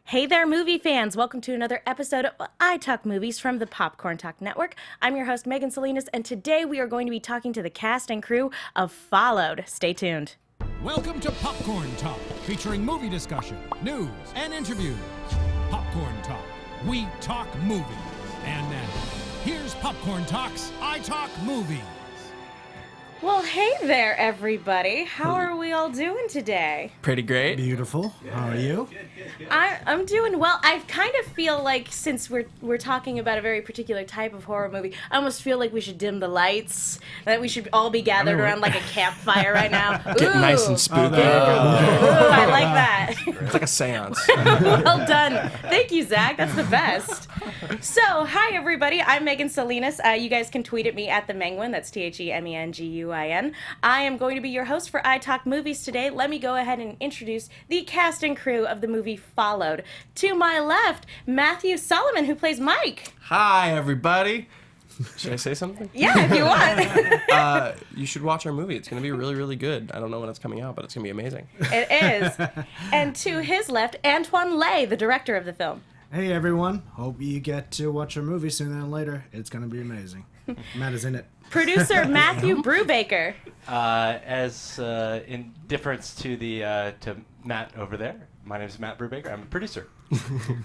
Hey there, movie fans! Welcome to another episode of iTalk Movies from the Popcorn Talk Network. I'm your host, Megan Salinas, and today we are going to be talking to the cast and crew of Followed. Stay tuned. Welcome to Popcorn Talk, featuring movie discussion, news, and interviews. Popcorn Talk. We talk movies. And now, here's Popcorn Talk's iTalk Movies. Well, hey there, everybody. How are we all doing today? Pretty great. Beautiful. How are you? I'm doing well. I kind of feel like since we're talking about a very particular type of horror movie, I almost feel like we should dim the lights, that we should all be gathered around like a campfire right now. Get nice and spooky. Ooh, I like that. It's like a seance. Well done. Thank you, Zach. That's the best. So, hi, everybody. I'm Megan Salinas. You guys can tweet at me at the Menguin. That's TheMenguin. I am going to be your host for iTalk Movies today. Let me go ahead and introduce the cast and crew of the movie Followed. To my left, Matthew Solomon, who plays Mike. Hi, everybody. Should I say something? Yeah, if you want. You should watch our movie. It's going to be really, really good. I don't know when it's coming out, but it's going to be amazing. It is. And to his left, Antoine Lay, the director of the film. Hey, everyone. Hope you get to watch our movie sooner than later. It's going to be amazing. Matt is in it. Producer Matthew Brubaker. In difference to to Matt over there, my name is Matt Brubaker. I'm a producer.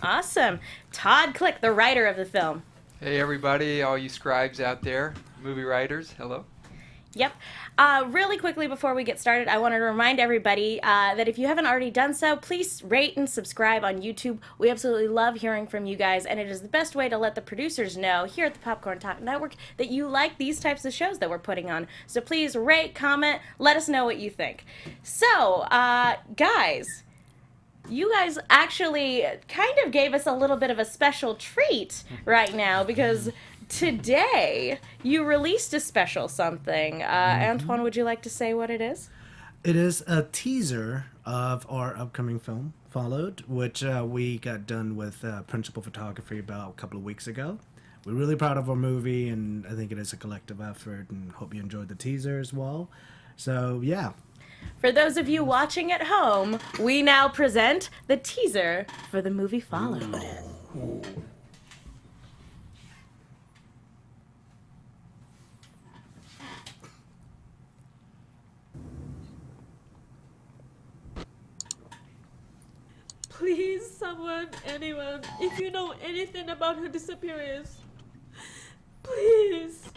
Awesome. Todd Click, the writer of the film. Hey everybody, all you scribes out there, movie writers, hello. Yep. Really quickly before we get started, I wanted to remind everybody that if you haven't already done so, please rate and subscribe on YouTube. We absolutely love hearing from you guys, and it is the best way to let the producers know here at the Popcorn Talk Network that you like these types of shows that we're putting on. So please rate, comment, let us know what you think. So, guys, you guys actually kind of gave us a little bit of a special treat right now because today you released a special something. Antoine, would you like to say what it is? It is a teaser of our upcoming film, Followed, which we got done with principal photography about a couple of weeks ago. We're really proud of our movie, and I think it is a collective effort, and hope you enjoyed the teaser as well. So, yeah. For those of you watching at home, we now present the teaser for the movie Followed. Please, someone, anyone, if you know anything about her disappearance, please.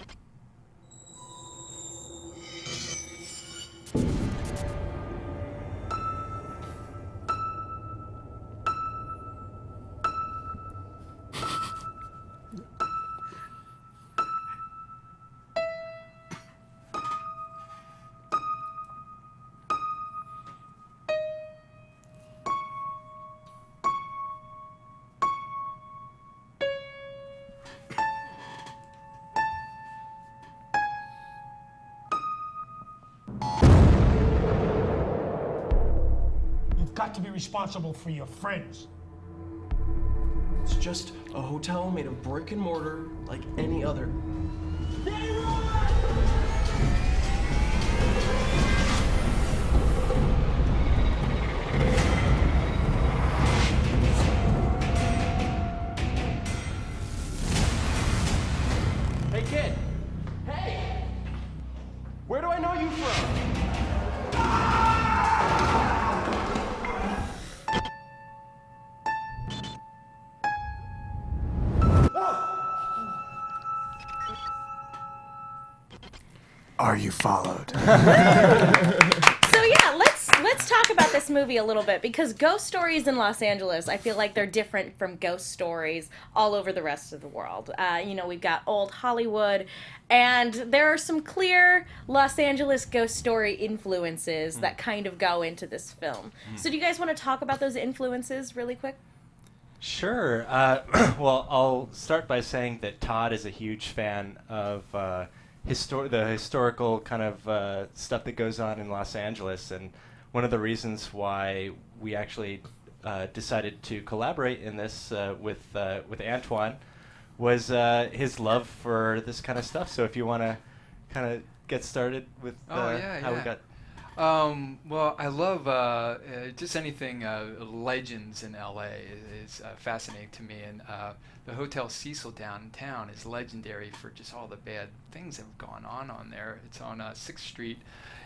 You've got to be responsible for your friends. It's just a hotel made of brick and mortar like any other. Hey kid! Hey! Where do I know you from? Are you followed? So yeah, let's talk about this movie a little bit because ghost stories in Los Angeles, I feel like they're different from ghost stories all over the rest of the world. We've got old Hollywood, and there are some clear Los Angeles ghost story influences that kind of go into this film. So do you guys want to talk about those influences really quick? Sure. Well, I'll start by saying that Todd is a huge fan of the historical kind of stuff that goes on in Los Angeles, and one of the reasons why we actually decided to collaborate in this with Antoine was his love for this kind of stuff. So if you want to kind of get started with how we got. Well, I love just anything legends in LA is fascinating to me, and the Hotel Cecil downtown is legendary for just all the bad things that have gone on there. It's on 6th Street,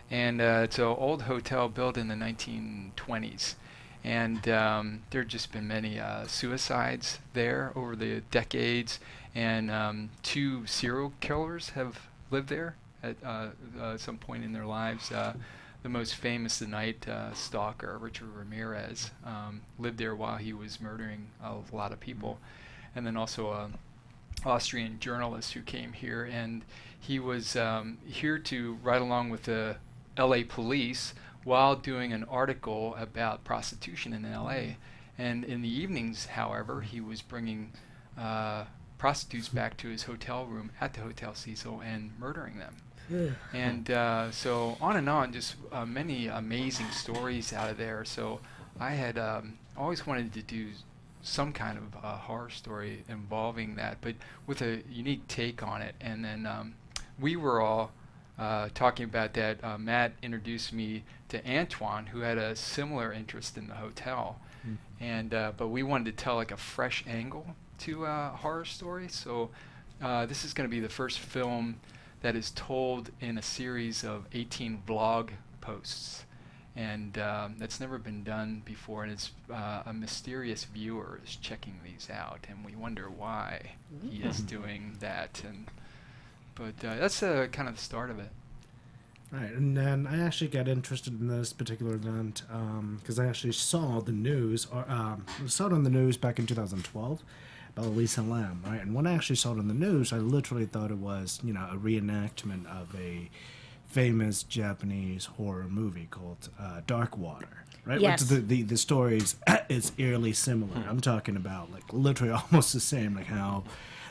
and it's an old hotel built in the 1920s, and there have just been many suicides there over the decades, and 2 serial killers have lived there at some point in their lives. The most famous Night Stalker, Richard Ramirez, lived there while he was murdering a lot of people. And then also an Austrian journalist who came here, and he was here to ride along with the LA police while doing an article about prostitution in LA. And in the evenings, however, he was bringing prostitutes back to his hotel room at the Hotel Cecil and murdering them. And so on and on, just many amazing stories out of there. So I had always wanted to do some kind of horror story involving that, but with a unique take on it. And then we were all talking about that. Matt introduced me to Antoine, who had a similar interest in the hotel. And but we wanted to tell like a fresh angle to a horror story. So this is going to be the first film that is told in a series of 18 vlog posts, and that's never been done before, and it's a mysterious viewer is checking these out, and we wonder why he is doing that. But that's kind of the start of it. Right, and then I actually got interested in this particular event because I actually saw the news, or saw it on the news back in 2012. About Lisa Lam, right? And when I actually saw it on the news, I literally thought it was, a reenactment of a famous Japanese horror movie called Dark Water, right? Yes. Which the story is eerily similar. I'm talking about like literally almost the same, like how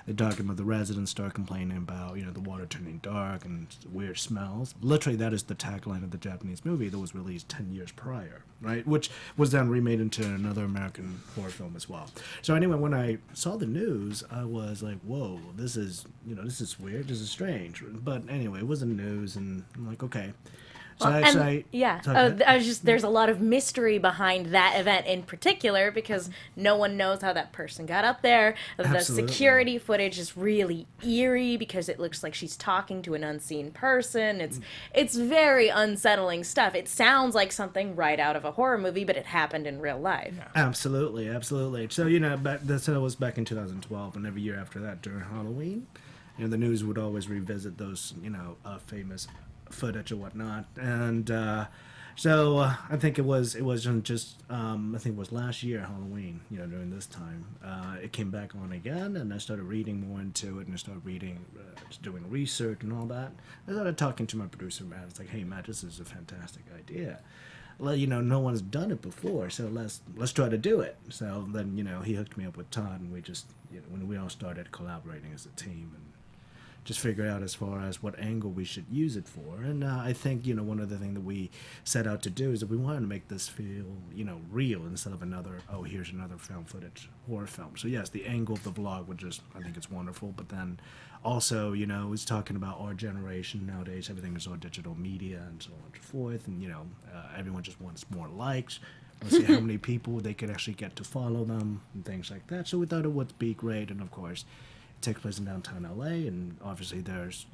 they're talking about the residents start complaining about, the water turning dark and weird smells. Literally, that is the tagline of the Japanese movie that was released 10 years prior, right? Which was then remade into another American horror film as well. So anyway, when I saw the news, I was like, whoa, this is weird, this is strange. But anyway, it was the news, and I'm like, okay. So there's a lot of mystery behind that event in particular because no one knows how that person got up there. Absolutely. The security footage is really eerie because it looks like she's talking to an unseen person. It's very unsettling stuff. It sounds like something right out of a horror movie, but it happened in real life. Absolutely. So that was back in 2012, and every year after that during Halloween, the news would always revisit those famous footage or whatnot, and so I think it wasn't just I think it was last year Halloween, during this time it came back on again, and I started reading more into it, and I started reading, just doing research and all that. I started talking to my producer Matt. It's like, hey Matt, this is a fantastic idea. No one's done it before, so let's try to do it. So then he hooked me up with Todd, and we just when we all started collaborating as a team and just figure out as far as what angle we should use it for. And I think, one of the things that we set out to do is that we wanted to make this feel, real instead of here's another found footage horror film. So yes, the angle of the vlog I think it's wonderful, but then also, it's talking about our generation nowadays. Everything is all digital media and so on and so forth. And, everyone just wants more likes. Let's see how many people they could actually get to follow them and things like that. So we thought it would be great. And of course, takes place in downtown LA, and obviously there's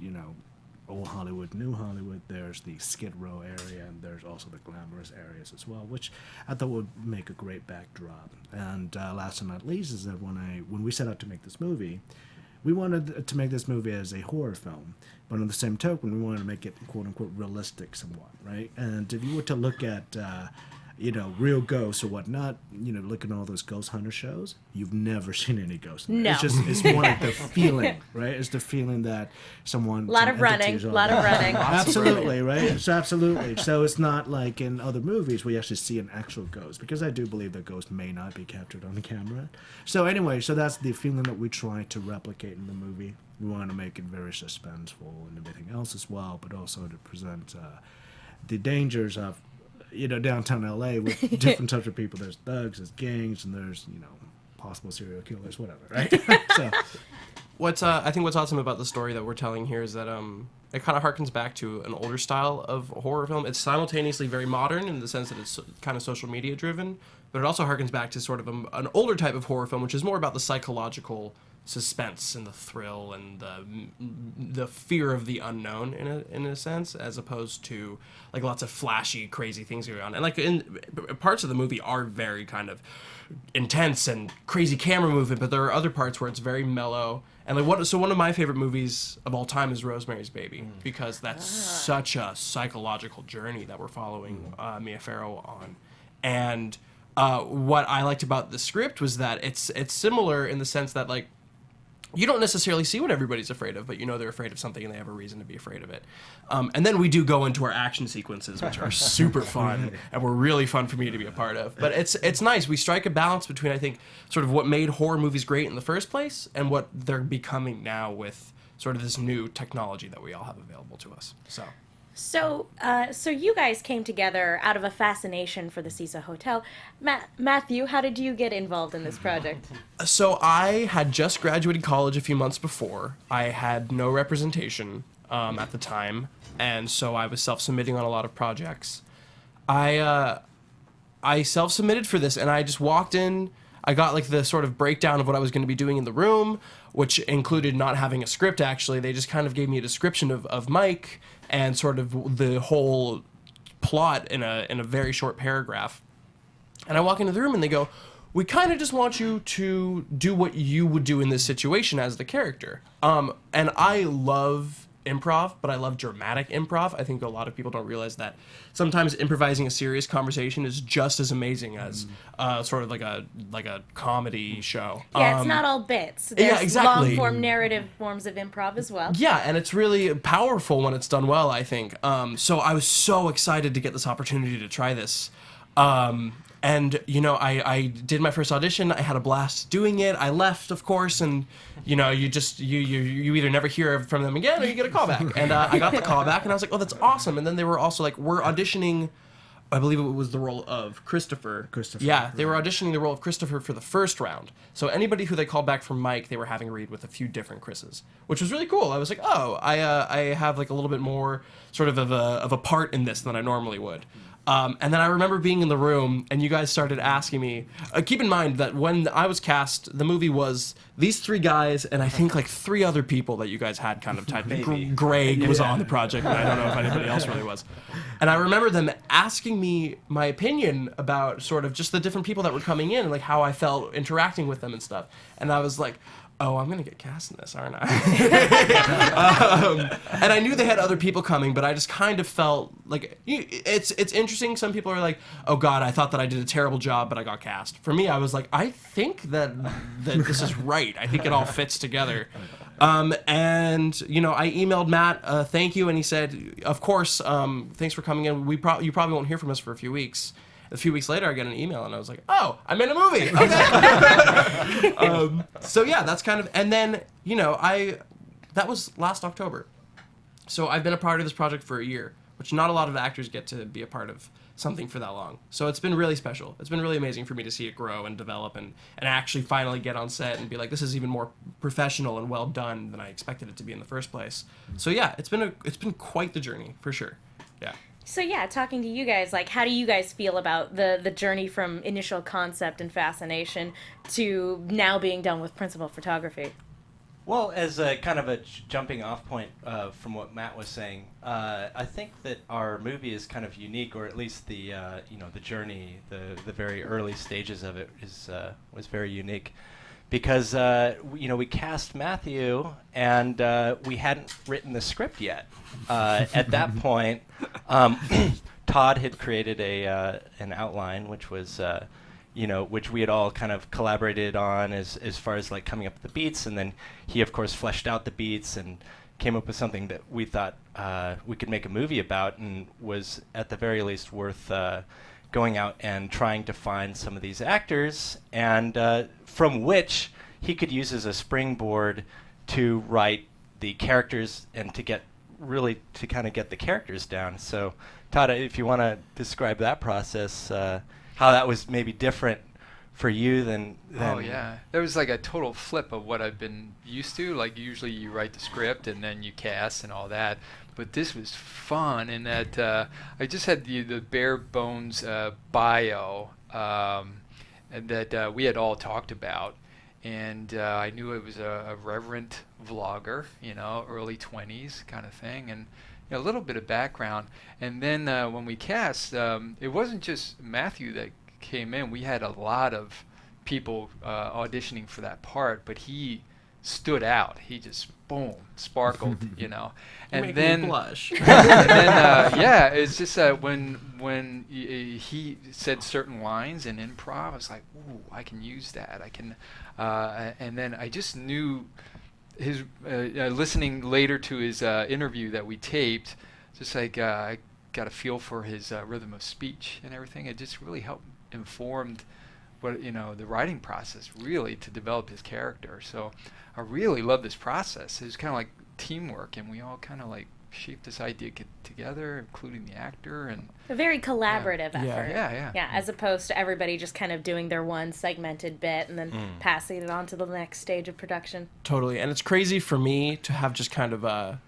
old Hollywood, new Hollywood, there's the Skid Row area, and there's also the glamorous areas as well, which I thought would make a great backdrop. And last but not least is that when we set out to make this movie, we wanted to make this movie as a horror film, but on the same token we wanted to make it quote unquote realistic somewhat, right? And if you were to look at real ghosts or whatnot, look at all those ghost hunter shows, you've never seen any ghosts. No. It's more like the feeling, right? It's the feeling that someone... A lot of running. Absolutely, right? So absolutely. So it's not like in other movies where you actually see an actual ghost, because I do believe that ghosts may not be captured on the camera. So anyway, that's the feeling that we try to replicate in the movie. We want to make it very suspenseful and everything else as well, but also to present the dangers of downtown LA with different types of people. There's thugs, there's gangs, and there's, possible serial killers, whatever, right? So I think what's awesome about the story that we're telling here is that it kind of harkens back to an older style of horror film. It's simultaneously very modern in the sense that it's kind of social media driven, but it also harkens back to sort of an older type of horror film, which is more about the psychological suspense and the thrill and the fear of the unknown in a sense, as opposed to like lots of flashy, crazy things going on. And like parts of the movie are very kind of intense and crazy camera movement, but there are other parts where it's very mellow. And like one of my favorite movies of all time is Rosemary's Baby, because that's such a psychological journey that we're following Mia Farrow on. And what I liked about the script was that it's similar in the sense that like you don't necessarily see what everybody's afraid of, but you know they're afraid of something and they have a reason to be afraid of it. And then we do go into our action sequences, which are super fun and were really fun for me to be a part of. But it's nice. We strike a balance between, I think, sort of what made horror movies great in the first place and what they're becoming now with sort of this new technology that we all have available to us. So you guys came together out of a fascination for the Cecil Hotel. Matthew, how did you get involved in this project? So I had just graduated college a few months before. I had no representation at the time, and so I was self-submitting on a lot of projects. I self-submitted for this, and I just walked in. I got like the sort of breakdown of what I was going to be doing in the room, which included not having a script, actually. They just kind of gave me a description of Mike and sort of the whole plot in a very short paragraph. And I walk into the room and they go, we kind of just want you to do what you would do in this situation as the character. And I love improv, but I love dramatic improv. I think a lot of people don't realize that sometimes improvising a serious conversation is just as amazing as sort of like a comedy show. Yeah, it's not all bits. There's yeah, exactly. long-form narrative forms of improv as well. Yeah, and it's really powerful when it's done well, I think. So I was so excited to get this opportunity to try this. And, you know, I did my first audition. I had a blast doing it. I left, of course, and, you know, you either never hear from them again or you get a call back. And I got the call back, and I was like, oh, that's awesome. And then they were also like, we're auditioning, I believe it was the role of Christopher. Yeah, they were auditioning the role of Christopher for the first round. So anybody who they called back from Mike, they were having read with a few different Chris's, which was really cool. I was like, oh, I have like a little bit more sort of a part in this than I normally would. And then I remember being in the room, and you guys started asking me. Keep in mind that when I was cast, the movie was these three guys, and I think like three other people that you guys had kind of typed. Greg was on the project, and I don't know if anybody else really was. And I remember them asking me my opinion about sort of just the different people that were coming in, and like how I felt interacting with them and stuff. And I was like, oh, I'm going to get cast in this, aren't I? And I knew they had other people coming, but I just kind of felt like, it's interesting. Some people are like, oh, God, I thought that I did a terrible job, but I got cast. For me, I was like, I think that this is right. I think it all fits together. And, you know, I emailed Matt, thank you, and he said, of course, thanks for coming in. You probably won't hear from us for a few weeks. A few weeks later, I get an email, and I was like, oh, I'm in a movie. Okay. So, yeah, that's kind of... And then, you know, that was last October. So I've been a part of this project for a year, which not a lot of actors get to be a part of something for that long. So it's been really special. It's been really amazing for me to see it grow and develop and actually finally get on set and be like, this is even more professional and well done than I expected it to be in the first place. So, yeah, it's been quite the journey, for sure. Yeah. So yeah, talking to you guys, like, how do you guys feel about the journey from initial concept and fascination to now being done with principal photography? Well, as a kind of a jumping off point from what Matt was saying, I think that our movie is kind of unique, or at least the the journey, the very early stages of it was very unique, because we cast Matthew and we hadn't written the script yet. At that point, Todd had created an outline, which was which we had all kind of collaborated on as far as like coming up with the beats, and then he of course fleshed out the beats and came up with something that we thought we could make a movie about, and was at the very least worth going out and trying to find some of these actors, and from which he could use as a springboard to write the characters and to kind of get the characters down. So Todd, if you want to describe that process, how that was maybe different for you than Oh yeah, there was like a total flip of what I've been used to. Like usually you write the script and then you cast and all that, but this was fun in that I just had the bare bones bio and that we had all talked about, and I knew it was a reverent vlogger, early 20s kind of thing, and a little bit of background. And then when we cast, it wasn't just Matthew that came in. We had a lot of people auditioning for that part, but he stood out. He just boom sparkled, And then blush. and then yeah, it's just when he said certain lines in improv, I was like, ooh, I can use that. I can, and then I just knew his listening later to his interview that we taped, just like I got a feel for his rhythm of speech and everything. It just really helped informed what the writing process really to develop his character. So I really love this process. It was kind of like teamwork, and we all kind of like shaped this idea together, including the actor, and A very collaborative effort. Yeah. As opposed to everybody just kind of doing their one segmented bit and then passing it on to the next stage of production. Totally, and it's crazy for me to have just kind of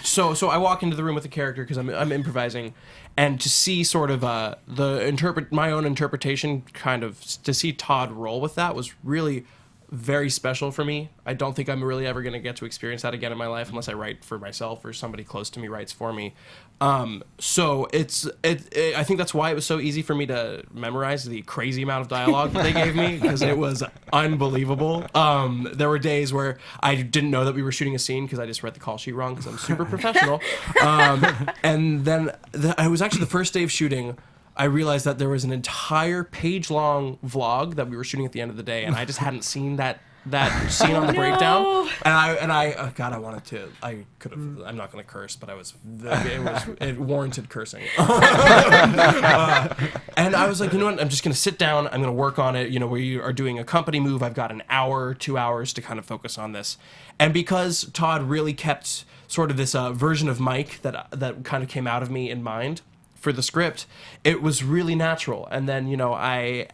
So I walk into the room with the character because I'm improvising, and to see sort of my own interpretation, kind of to see Todd roll with that was really very special for me. I don't think I'm really ever going to get to experience that again in my life unless I write for myself or somebody close to me writes for me. So I think that's why it was so easy for me to memorize the crazy amount of dialogue that they gave me, because it was unbelievable. There were days where I didn't know that we were shooting a scene because I just read the call sheet wrong because I'm super professional. And then it was actually the first day of shooting. I realized that there was an entire page-long vlog that we were shooting at the end of the day, and I just hadn't seen that scene on the breakdown. And I oh God, I wanted to. I could have. I'm not going to curse, but it warranted cursing. And I was like, you know what? I'm just going to sit down. I'm going to work on it. We are doing a company move. I've got an hour, 2 hours to kind of focus on this. And because Todd really kept sort of this version of Mike that kind of came out of me in mind for the script, it was really natural. And then I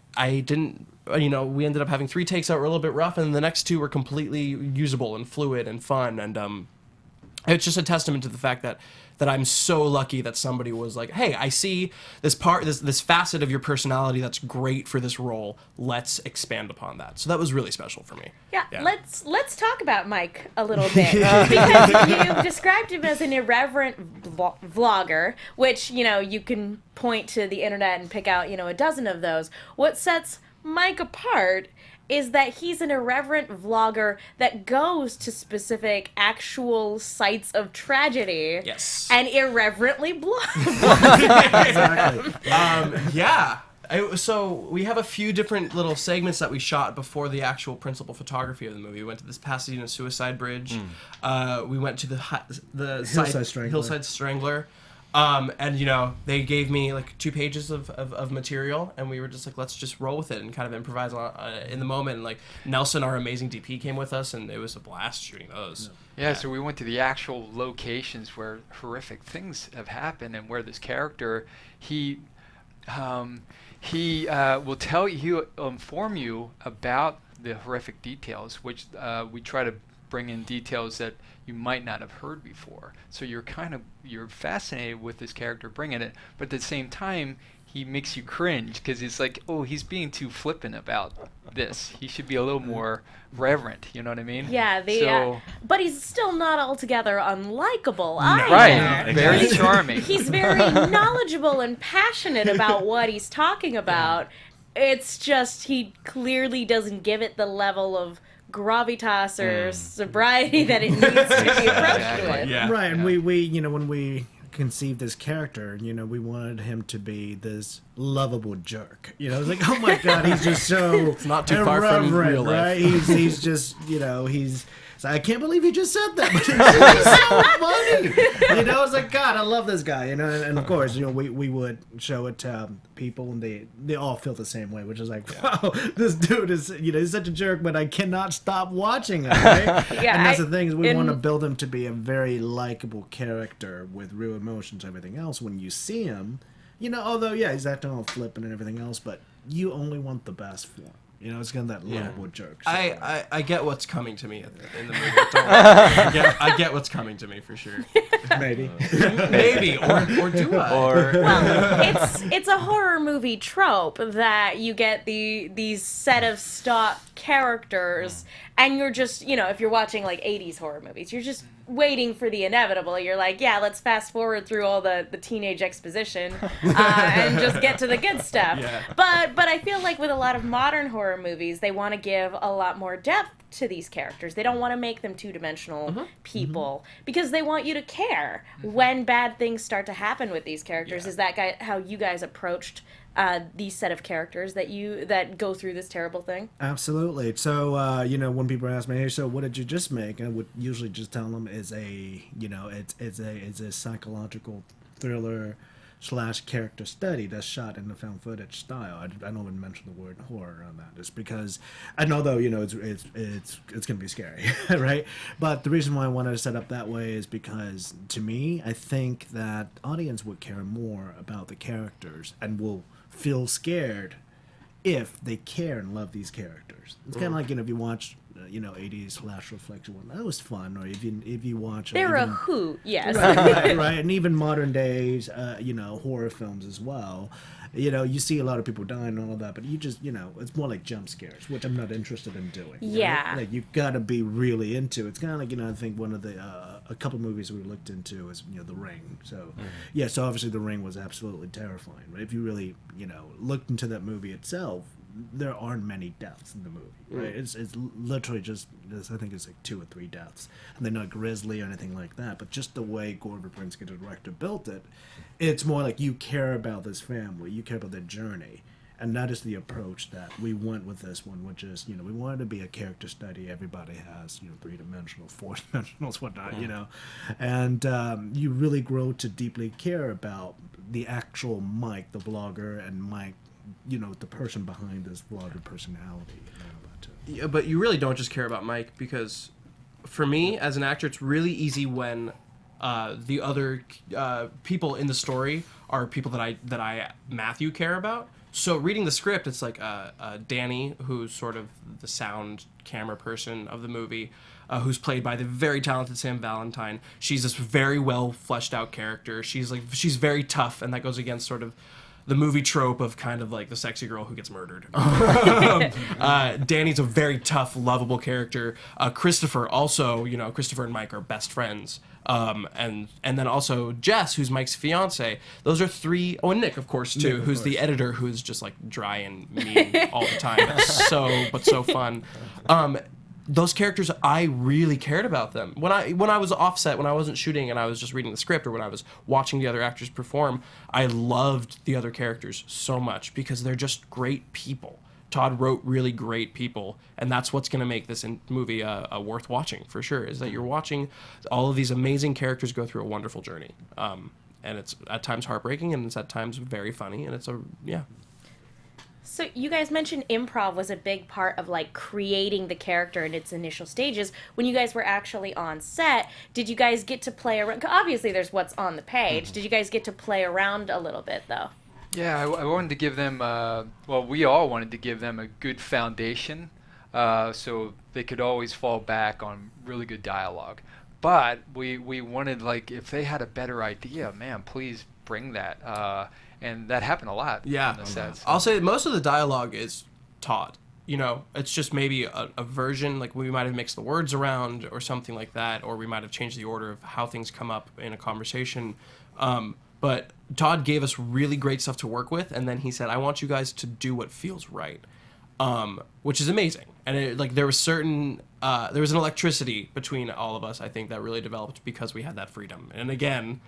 didn't, we ended up having 3 takes that were a little bit rough, and the next 2 were completely usable and fluid and fun. And it's just a testament to the fact that I'm so lucky that somebody was like, hey, I see this facet of your personality that's great for this role. Let's expand upon that. So that was really special for me. Yeah. Let's talk about Mike a little bit, because you described him as an irreverent vlogger, which, you can point to the internet and pick out, a dozen of those. What sets Mike apart is that he's an irreverent vlogger that goes to specific actual sites of tragedy. Yes. And irreverently vlogs. Exactly. Yeah. So we have a few different little segments that we shot before the actual principal photography of the movie. We went to this Pasadena Suicide Bridge. We went to the Hillside Strangler. And they gave me like 2 pages of material, and we were just like, let's just roll with it and kind of improvise in the moment. And like Nelson, our amazing DP, came with us, and it was a blast shooting those. Yeah, so we went to the actual locations where horrific things have happened, and where this character, he will tell you, he'll inform you about the horrific details, which we try to bring in details that you might not have heard before. So you're fascinated with this character bringing it, but at the same time, he makes you cringe because it's like, oh, he's being too flippant about this. He should be a little more reverent. You know what I mean? Yeah. But he's still not altogether unlikable either. Right. Very charming. He's very knowledgeable and passionate about what he's talking about. It's just he clearly doesn't give it the level of gravitas or sobriety that it needs to be approached with. Yeah. Right, and we when we conceived this character, we wanted him to be this lovable jerk. It's like, oh my God, he's just so It's not too far from real life. Right? He's just, he's. I can't believe you just said that, but it's so funny. It's like, God, I love this guy. And of course, we would show it to people, and they all feel the same way, which is like, wow, this dude is, he's such a jerk, but I cannot stop watching him. Right? Yeah, and that's the thing, is we want to build him to be a very likable character with real emotions and everything else. When you see him, although he's acting all flippant and everything else, but you only want the best for 'em. You know, it's kind of that lovable jerk. So, I get what's coming to me in the movie. Don't worry. I get what's coming to me for sure. maybe. Maybe, or do I? Well, it's a horror movie trope that you get these set of stock characters, and you're just, you know, if you're watching like 80s horror movies, you're just waiting for the inevitable. You're like, yeah, let's fast forward through all the teenage exposition and just get to the good stuff. Yeah. But I feel like with a lot of modern horror movies, they want to give a lot more depth to these characters. They don't want to make them two-dimensional people because they want you to care when bad things start to happen with these characters. Is that how you guys approached these set of characters that go through this terrible thing? Absolutely. So, you know, when people ask me, hey, so what did you just make? I would usually just tell them it's a psychological thriller / character study that's shot in the found footage style. I don't even mention the word horror on that, just because I know, though, you know, it's gonna be scary, right? But the reason why I wanted to set up that way is because, to me, I think that audience would care more about the characters and will feel scared if they care and love these characters. It's kind of like, you know, if you watch 80s Flash reflection one, that was fun. Or if you watch, They're a hoot, yes. right, and even modern days, horror films as well. You know, you see a lot of people dying and all of that, but you just, you know, it's more like jump scares, which I'm not interested in doing. Yeah. Right? Like, you've got to be really into it. It's kind of like, you know, I think one of the, a couple movies we looked into is, you know, The Ring. So, yeah, so obviously The Ring was absolutely terrifying. But if you really, you know, looked into that movie itself, there aren't many deaths in the movie, right? It's literally just, I think it's like 2 or 3 deaths. And they're not grisly or anything like that, but just the way Gore Verbinski, the director, built it, it's more like you care about this family, you care about their journey. And that is the approach that we went with this one, which is, you know, we wanted to be a character study. Everybody has, you know, 3-dimensional, 4-dimensionals, whatnot, you know. And you really grow to deeply care about the actual Mike, the vlogger, and Mike, you know, the person behind this vlogger personality. Yeah, but you really don't just care about Mike, because for me, as an actor, it's really easy when the other people in the story are people that I Matthew care about. So reading the script, it's like Danny, who's sort of the sound camera person of the movie, who's played by the very talented Sam Valentine. She's this very well fleshed out character. She's very tough, and that goes against sort of the movie trope of kind of like the sexy girl who gets murdered. Danny's a very tough, lovable character. Christopher also, you know, Christopher and Mike are best friends. And then also Jess, who's Mike's fiance. Those are 3. Oh, and Nick, of course, too, who's the editor, who's just like dry and mean all the time. It's so fun. Those characters, I really cared about them. When I was offset, when I wasn't shooting and I was just reading the script, or when I was watching the other actors perform, I loved the other characters so much because they're just great people. Todd wrote really great people, and that's what's going to make this movie worth watching, for sure, is that you're watching all of these amazing characters go through a wonderful journey. And it's at times heartbreaking, and it's at times very funny, and So you guys mentioned improv was a big part of like creating the character in its initial stages. When you guys were actually on set, did you guys get to play around? Obviously there's what's on the page. Did you guys get to play around a little bit though? Yeah, I wanted to give them, we all wanted to give them a good foundation so they could always fall back on really good dialogue. But we wanted, like, if they had a better idea, man, please bring that. And that happened a lot on the sets. I'll say that most of the dialogue is Todd. You know, it's just maybe a version, like we might have mixed the words around or something like that, or we might have changed the order of how things come up in a conversation. But Todd gave us really great stuff to work with, and then he said, I want you guys to do what feels right, which is amazing. And there was an electricity between all of us, I think, that really developed because we had that freedom. And again,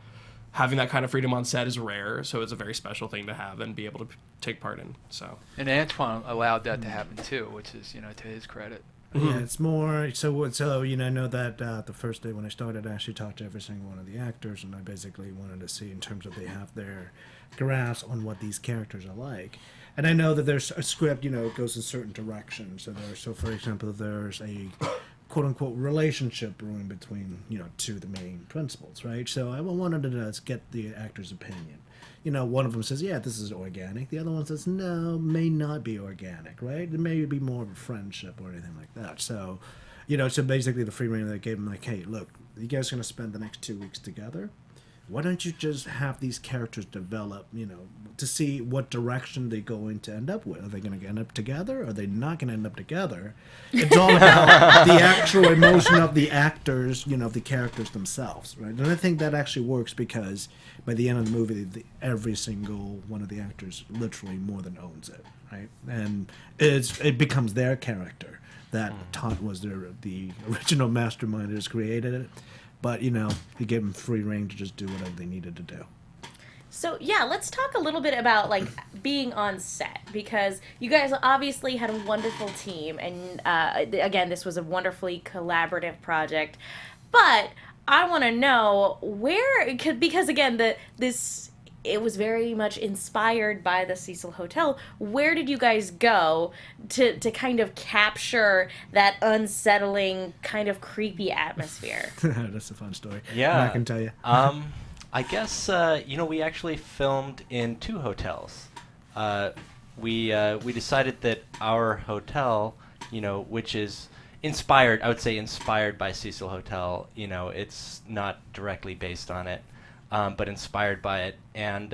having that kind of freedom on set is rare, so it's a very special thing to have and be able to take part in. So. And Antoine allowed that to happen too, which is, you know, to his credit. Yeah, it's more so you know, I know that the first day when I started, I actually talked to every single one of the actors, and I basically wanted to see in terms of they have their grasp on what these characters are like. And I know that there's a script, you know, it goes in certain directions. So for example, there's a quote unquote relationship brewing between, you know, 2 of the main principals, right? So I wanted to get the actor's opinion. one of them says, yeah, this is organic. The other one says, no, may not be organic, right? It may be more of a friendship or anything like that. So, so basically the free rein they gave them, like, hey, look, you guys are going to spend the next 2 weeks together. Why don't you just have these characters develop, to see what direction they're going to end up with? Are they going to end up together? Are they not going to end up together? It's all about the actual emotion of the actors, of the characters themselves, right? And I think that actually works because by the end of the movie, every single one of the actors literally more than owns it, right? And it becomes their character that Todd was the original mastermind that has created it. But, you gave them free rein to just do whatever they needed to do. So, yeah, let's talk a little bit about, being on set, because you guys obviously had a wonderful team, and, again, this was a wonderfully collaborative project. But I want to know because, again, it was very much inspired by the Cecil Hotel. Where did you guys go to kind of capture that unsettling, kind of creepy atmosphere? That's a fun story. Yeah. I can tell you. I guess, we actually filmed in 2 hotels. We decided that our hotel, which is inspired by Cecil Hotel, it's not directly based on it. But inspired by it, and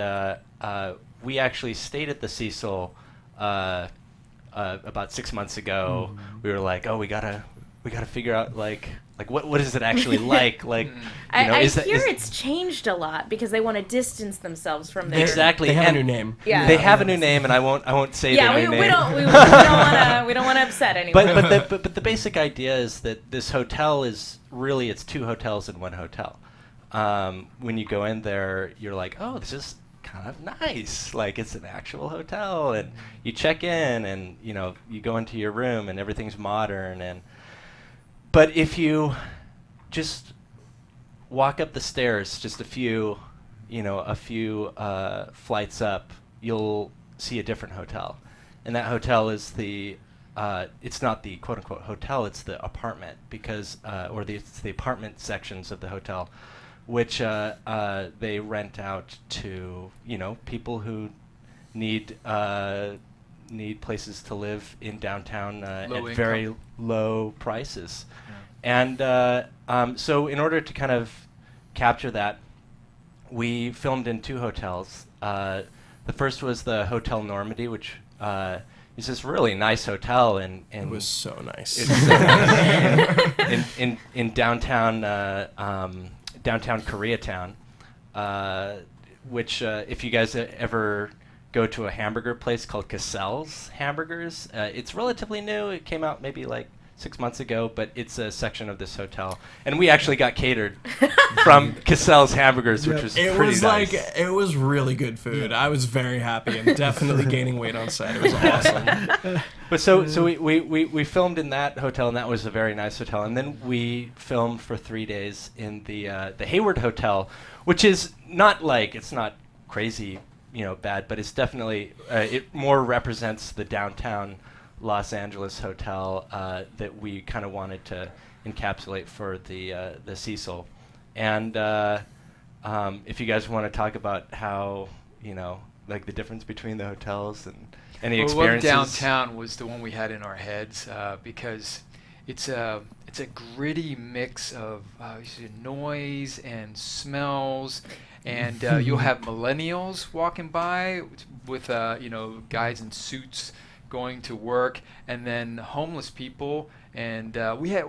we actually stayed at the Cecil about 6 months ago. Mm-hmm. We were like, oh, we gotta figure out what is it actually like? I hear it's changed a lot because they want to distance themselves from their exactly. They have a new name. Yeah, they have a new name, and I won't say their new name. We don't want to upset anyone. But the basic idea is that this hotel is really it's 2 hotels in 1 hotel. When you go in there, you're like, oh, this is kind of nice. Like, it's an actual hotel. And you check in and, you go into your room and everything's modern. But if you just walk up the stairs just a few flights up, you'll see a different hotel. And that hotel is it's not the quote-unquote hotel, it's the apartment because, it's the apartment sections of the hotel, which they rent out to people who need places to live in downtown at very low prices, and so in order to kind of capture that, we filmed in 2 hotels. The first was the Hotel Normandy, which is this really nice hotel, and it was so nice. It's so nice. in downtown. Downtown Koreatown, which if you guys ever go to a hamburger place called Cassell's Hamburgers, it's relatively new. It came out maybe 6 months ago, but it's a section of this hotel. And we actually got catered from Cassell's Hamburgers, which was pretty nice. It was really good food. I was very happy and definitely gaining weight on set. It was awesome. But so we filmed in that hotel, and that was a very nice hotel. And then we filmed for 3 days in the Hayward Hotel, which is not it's not crazy, bad, but it's definitely it more represents the downtown Los Angeles hotel that we kind of wanted to encapsulate for the Cecil. And if you guys want to talk about how the difference between the hotels and any experiences. Well, downtown was the one we had in our heads because it's a gritty mix of noise and smells, and you'll have millennials walking by with guys in suits going to work, and then homeless people. And we had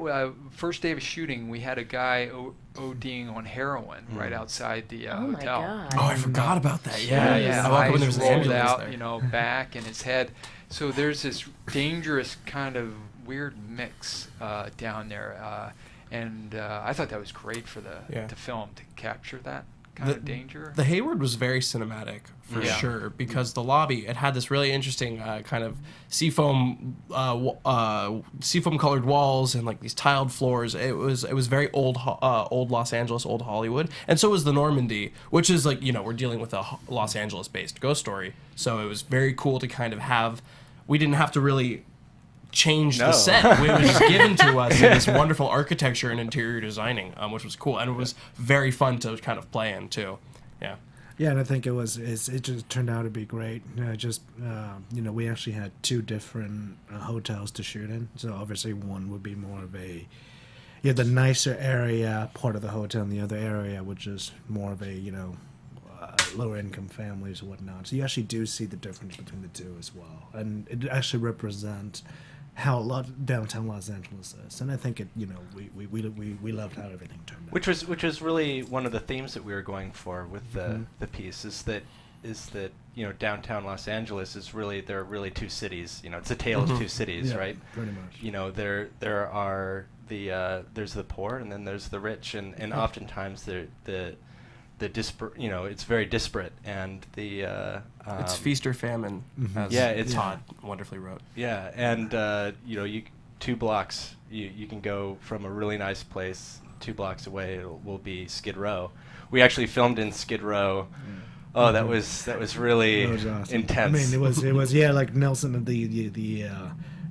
first day of shooting, we had a guy ODing on heroin right outside the hotel. My God. Oh, I forgot about that. Yeah. I walked up and there was Eyes an rolled ambulance out, there. back in his head. So there's this dangerous kind of weird mix down there, and I thought that was great for the film to capture that kind of danger. The Hayward was very cinematic for sure because the lobby, it had this really interesting kind of seafoam colored walls and these tiled floors. It was very old Los Angeles, old Hollywood, and so was the Normandy, which is we're dealing with a Los Angeles based ghost story. So it was very cool to kind of have. We didn't have to really change the set. It was just given to us in this wonderful architecture and interior designing, which was cool, and it was very fun to kind of play in too. Yeah. Yeah, and I think it just turned out to be great. We actually had two different hotels to shoot in. So obviously one would be more of the nicer area part of the hotel, and the other area which is more of a lower income families and whatnot. So you actually do see the difference between the two as well, and it actually represents how downtown Los Angeles is. And I think we loved how everything turned out. Which was really one of the themes that we were going for with the piece is that downtown Los Angeles is really, there are really two cities. It's a tale of two cities, Yeah, right? pretty much. There are there's the poor and then there's the rich, and oftentimes it's very disparate, and it's feast or famine, as it's Todd wonderfully wrote. Yeah, and you 2 blocks, you can go from a really nice place 2 blocks away. Will be Skid Row. We actually filmed in Skid Row. Oh, that was really That was awesome. intense. I mean, it was like Nelson, the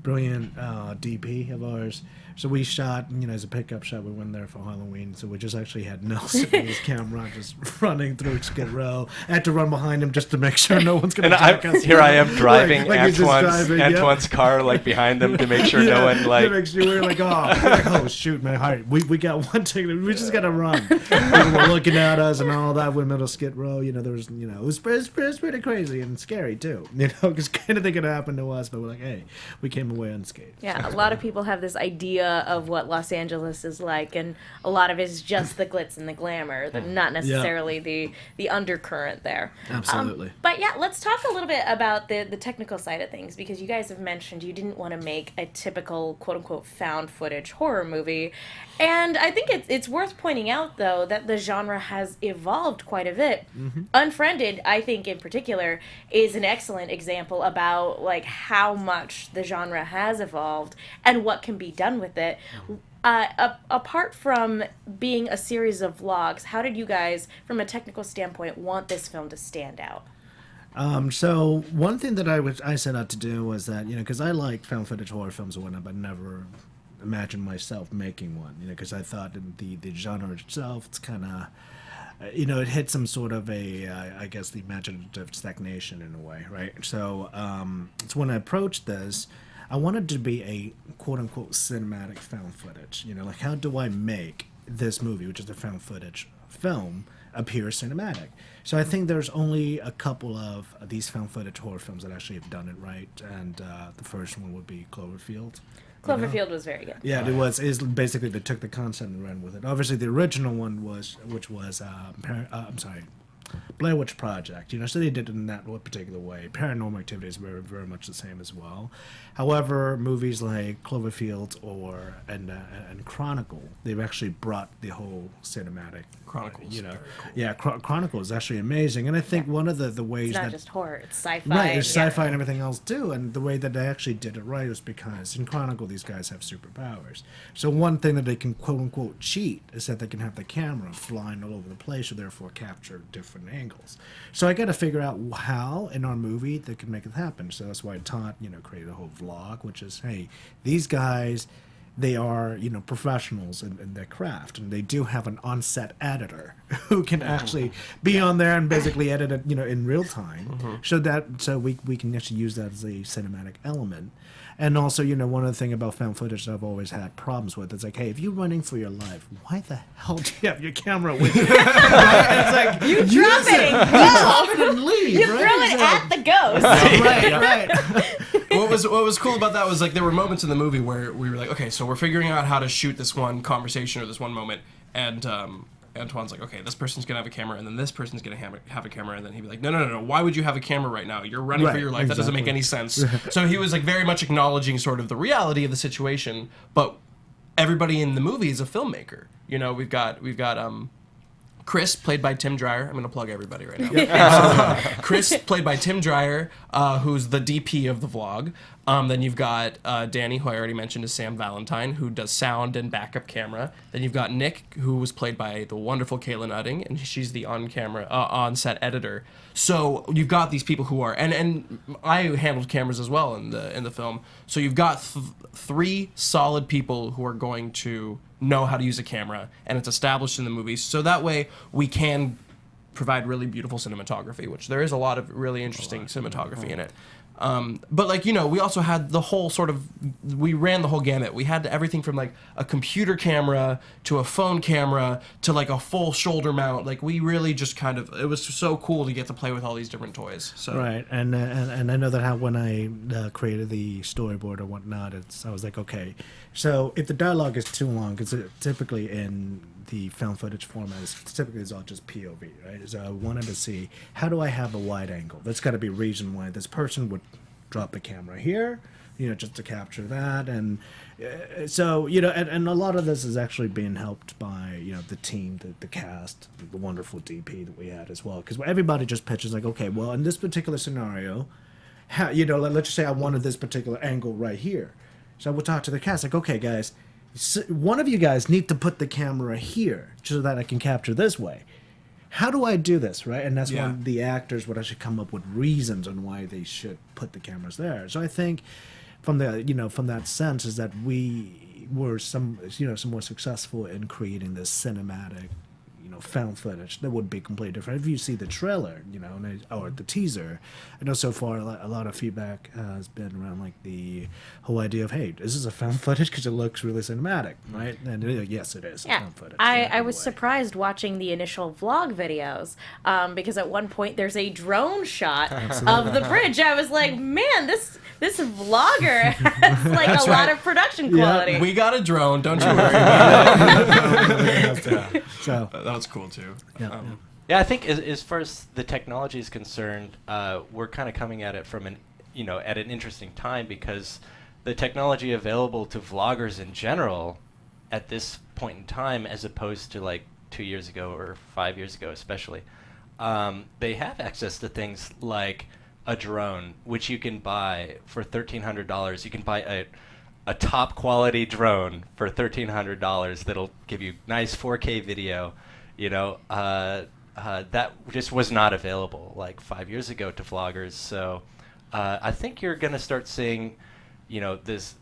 brilliant DP of ours. So we shot, as a pickup shot. We went there for Halloween, so we just actually had Nelson with his camera just running through Skid Row. I had to run behind him just to make sure no one's going to attack us. Here I am driving Like he's just driving, Antoine's car behind them to make sure no one to make sure we were oh shoot, man! All right, we got one ticket. We just got to run. People were looking at us and all that. We're middle Skid Row. There was it was pretty crazy and scary too. Because kind of thing could happen to us, but we're like, hey, we came away unscathed. Yeah, a lot of people have this idea of what Los Angeles is like, and a lot of it is just the glitz and the glamour, not necessarily the undercurrent there. Absolutely. But yeah, let's talk a little bit about the technical side of things, because you guys have mentioned you didn't want to make a typical quote-unquote found footage horror movie. And I think it's worth pointing out, though, that the genre has evolved quite a bit. Unfriended, I think in particular, is an excellent example about how much the genre has evolved and what can be done with it. Apart from being a series of vlogs, how did you guys, from a technical standpoint, want this film to stand out? So one thing that I set out to do was that, because I like found footage horror films and whatnot, but never imagined myself making one, because I thought the genre itself, it's kind of, it hit some sort of I guess the imaginative stagnation in a way, right? So it's when I approached this, I wanted to be a quote-unquote cinematic found footage. How do I make this movie, which is a found footage film, appear cinematic? So I think there's only a couple of these found footage horror films that actually have done it right, and the first one would be Cloverfield. Cloverfield was very good. Yeah, it was. Is basically they took the concept and ran with it. Obviously, the original one was, Blair Witch Project. So they did it in that particular way. Paranormal Activity is very, very much the same as well. However, movies like Cloverfield and Chronicle, they've actually brought the whole cinematic. Chronicles. Chronicle is actually amazing, and I think one of the ways it's not that just horror, it's sci-fi. right, it's sci-fi and everything else too, and the way that they actually did it right was because in Chronicle these guys have superpowers. So one thing that they can quote unquote cheat is that they can have the camera flying all over the place, or therefore capture different angles. So I got to figure out how in our movie they can make it happen. So that's why Todd created a whole vlog, which is, hey, these guys, they are, professionals in their craft, and they do have an on-set editor who can actually be on there and basically edit it, in real time, so we can actually use that as a cinematic element. And also, one of the things about found footage that I've always had problems with is hey, if you're running for your life, why the hell do you have your camera with you? Right? It's you drop it and drop it and leave. You throw it at the ghost. Right. What was cool about that was there were moments in the movie where we were like, okay, so we're figuring out how to shoot this one conversation or this one moment, and Antoine's like, okay, this person's gonna have a camera, and then this person's gonna have a camera, and then he'd be like, no, why would you have a camera right now? You're running for your life. That doesn't make any sense. So he was very much acknowledging sort of the reality of the situation, but everybody in the movie is a filmmaker. We've got Chris, played by Tim Dreyer. I'm going to plug everybody right now. Chris, played by Tim Dreyer, who's the DP of the vlog. Then you've got Danny, who I already mentioned, is Sam Valentine, who does sound and backup camera. Then you've got Nick, who was played by the wonderful Kayla Nutting, and she's the on-set editor. So you've got these people who are, and I handled cameras as well in the film. So you've got three solid people who are going to know how to use a camera, and it's established in the movie. So that way we can provide really beautiful cinematography, which there is a lot of really interesting cinematography in it. But like, we also had the whole we ran the whole gamut. We had everything from like a computer camera to a phone camera to like a full shoulder mount. Like we really just it was so cool to get to play with all these different toys. So. Right, and I know that when I created the storyboard or whatnot, I was like, okay, so if the dialogue is too long, because typically in the found footage format it's all just POV, right? So I wanted to see, how do I have a wide angle? That's got to be region wide. This person would drop the camera here, just to capture that, and so and a lot of this is actually being helped by the team, the cast, the wonderful DP that we had as well, because everybody just pitches like, okay, well, in this particular scenario, let's just say I wanted this particular angle right here, so I would talk to the cast like, okay, guys. One of you guys need to put the camera here so that I can capture this way. How do I do this, right? And that's when the actors would actually come up with reasons on why they should put the cameras there. So I think from that sense is that we were some more successful in creating this cinematic found footage that would be completely different. If you see the trailer, or the teaser, I know so far a lot of feedback has been around like the whole idea of, hey, this is a found footage because it looks really cinematic, right? And yes, it is found footage. I was surprised watching the initial vlog videos because at one point there's a drone shot of the bridge. I was like, man, this vlogger has like a lot of production quality. We got a drone, don't you worry about it. So that was cool too. Yeah, I think as far as the technology is concerned, we're kind of coming at it from at an interesting time, because the technology available to vloggers in general at this point in time, as opposed to like 2 years ago or 5 years ago especially, they have access to things like a drone, which you can buy for $1,300. You can buy a top quality drone for $1,300 that'll give you nice 4K video. That just was not available like 5 years ago to vloggers. So I think you're going to start seeing, this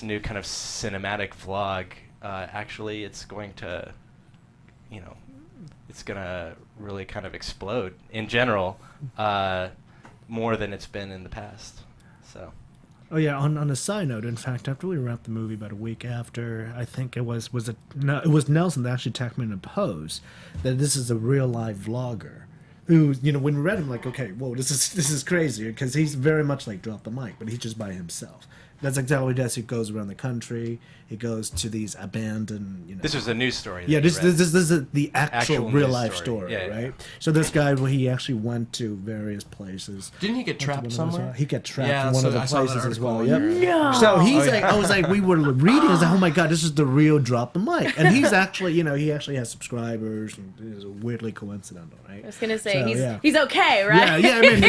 new kind of cinematic vlog. Actually, it's going to, it's going to really kind of explode in general, more than it's been in the past. So. Oh yeah. On a side note, in fact, after we wrapped the movie, about a week after, I think it was Nelson that actually tagged me in a post that this is a real live vlogger who, when we read him, like, okay, whoa, this is crazy, because he's very much like Drop the Mic, but he's just by himself. That's exactly what he does. He goes around the country. He goes to these abandoned, This was a news story. Yeah, this is the actual real life story, right? Yeah. So this guy, he actually went to various places. Didn't he get trapped somewhere? He got trapped in one of the places as well. Yep. No. So he's I was like, we were reading. I was like, oh my god, this is the real Drop the Mic, and he's actually, he actually has subscribers, and it's weirdly coincidental, right? I was gonna say he's okay, right? Yeah. I mean,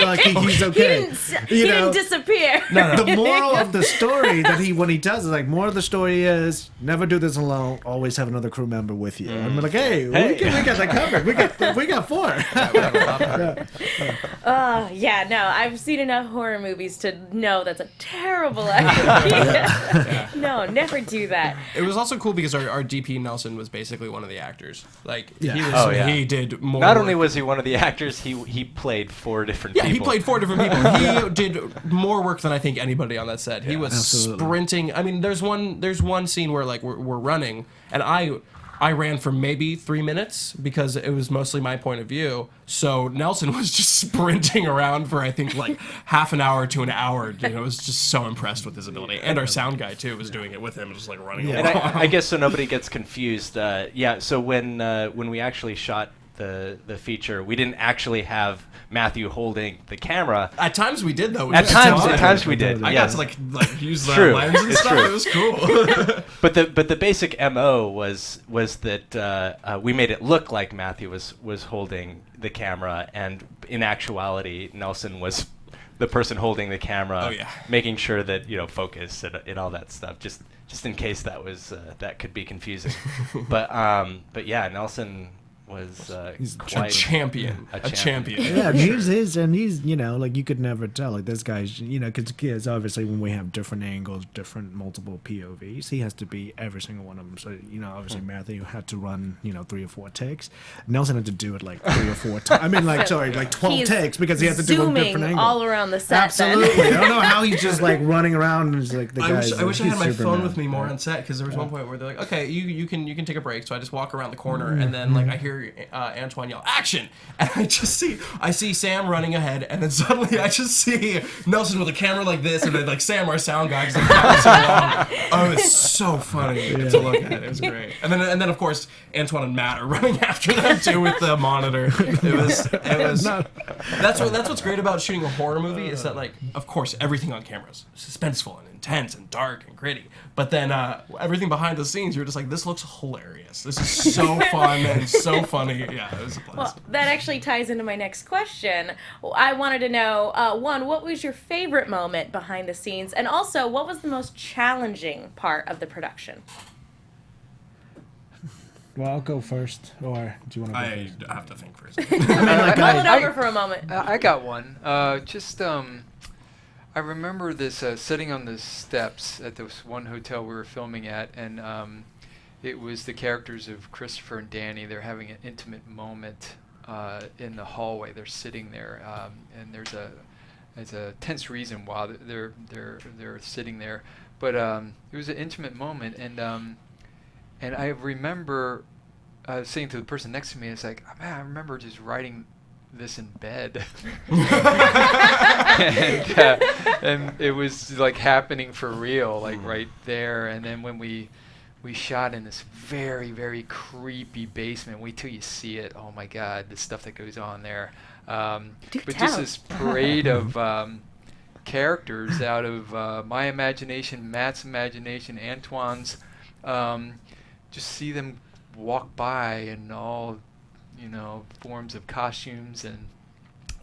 he's okay. He didn't disappear. No. The moral of the story that when he tells us, like, more of the story is never do this alone. Always have another crew member with you. And we're like, hey. We got that covered. We got 4. No, I've seen enough horror movies to know that's a terrible idea. No, never do that. It was also cool because our DP Nelson was basically one of the actors. Like he did more. Not only was he one of the actors, he played 4 different people. Yeah, he played 4 different people. He did more work than I think anybody on that set. He was sprinting. I mean, there's one scene where like we're running, and I ran for maybe 3 minutes because it was mostly my point of view. So Nelson was just sprinting around for I think like half an hour to an hour. I was just so impressed with his ability, and our sound guy too was doing it with him, just like running along. And I guess so nobody gets confused. So when we actually shot the feature, we didn't actually have Matthew holding the camera. At times we did though. At times we did. I got to like use the lens and stuff. True. It was cool. But the basic MO was that we made it look like Matthew was holding the camera, and in actuality Nelson was the person holding the camera, making sure that focus and all that stuff, just in case that was that could be confusing. But yeah, Nelson was He's quite champion. a A champion. Yeah, and he's you know, like, you could never tell, like, this guy's, you know, because obviously when we have different angles, different multiple POVs, he has to be every single one of them. So, you know, obviously Matthew had to run, you know, 3 or 4 takes. Nelson had to do it like 3 or 4 times. I mean, like, sorry, like 12 He's takes, because he had to do it from different zooming angles. all around the set. Absolutely. I don't know how he's just like running around and just like the I guys. wish I had my phone Superman. with me more on set, because there was one point where they're like, okay, you can take a break. So I just walk around the corner, and then like I hear Antoine yell action, and I see Sam running ahead, and then suddenly I just see Nelson with a camera like this, and then like Sam, our sound guy, is like bouncing along. Oh, it's so funny to look at. It was great. And then of course Antoine and Matt are running after them too with the monitor. It was that's what's great about shooting a horror movie, is that, like, of course everything on camera is suspenseful and intense and dark and gritty, but then everything behind the scenes, you're just like, this looks hilarious. This is so fun and so funny. Yeah, it was a blast. Well, that actually ties into my next question. I wanted to know, one, what was your favorite moment behind the scenes? And also, what was the most challenging part of the production? Well, I'll go first, or do you want to go I first? have to think first. Mull it over for a moment. I got one. I remember this sitting on the steps at this one hotel we were filming at, and it was the characters of Christopher and Danny. They're having an intimate moment in the hallway. They're sitting there, and there's a tense reason why they're sitting there. But it was an intimate moment, and I remember saying to the person next to me, it's like, man, I remember just writing this in bed. And it was like happening for real, like right there. And then when we shot in this very, very creepy basement, wait till you see it. Oh my God, the stuff that goes on there. But just this parade of characters out of my imagination, Matt's imagination, Antoine's. Just see them walk by in all, you know, forms of costumes and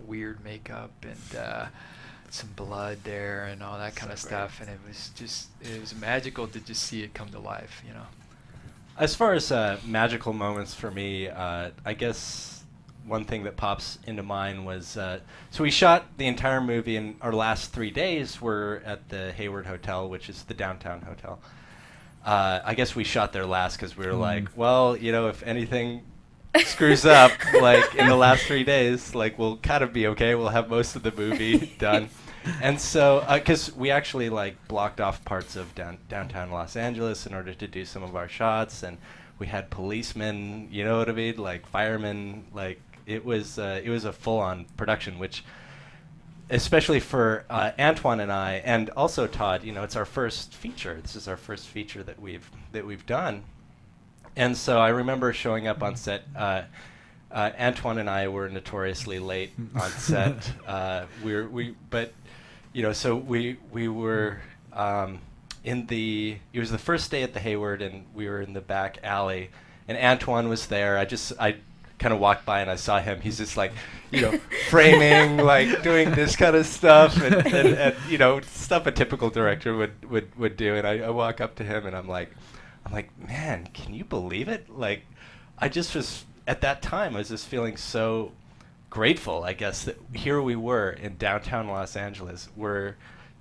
weird makeup and some blood there and all that kind of stuff. And it was magical to just see it come to life, you know. As far as magical moments for me, I guess one thing that pops into mind was, so we shot the entire movie, and our last 3 days were at the Hayward Hotel, which is the downtown hotel. I guess we shot there last because we were like, well, you know, if anything screws up, like, in the last 3 days, like, we'll kind of be okay. We'll have most of the movie done. And so, because we actually, like, blocked off parts of downtown Los Angeles in order to do some of our shots, and we had policemen, you know what I mean, like firemen, like, it was a full-on production, which, especially for Antoine and I, and also Todd, you know, it's our first feature. This is our first feature that we've done, and so I remember showing up on set. Antoine and I were notoriously late on set. But you know, so we were it was the first day at the Hayward, and we were in the back alley, and Antoine was there. I kind of walked by and I saw him. He's just like, you know, framing, like doing this kind of stuff, and you know, stuff a typical director would do. And I walk up to him and I'm like, man, can you believe it? Like, I just was at that time. I was just feeling so grateful, I guess, that here we were in downtown Los Angeles. We're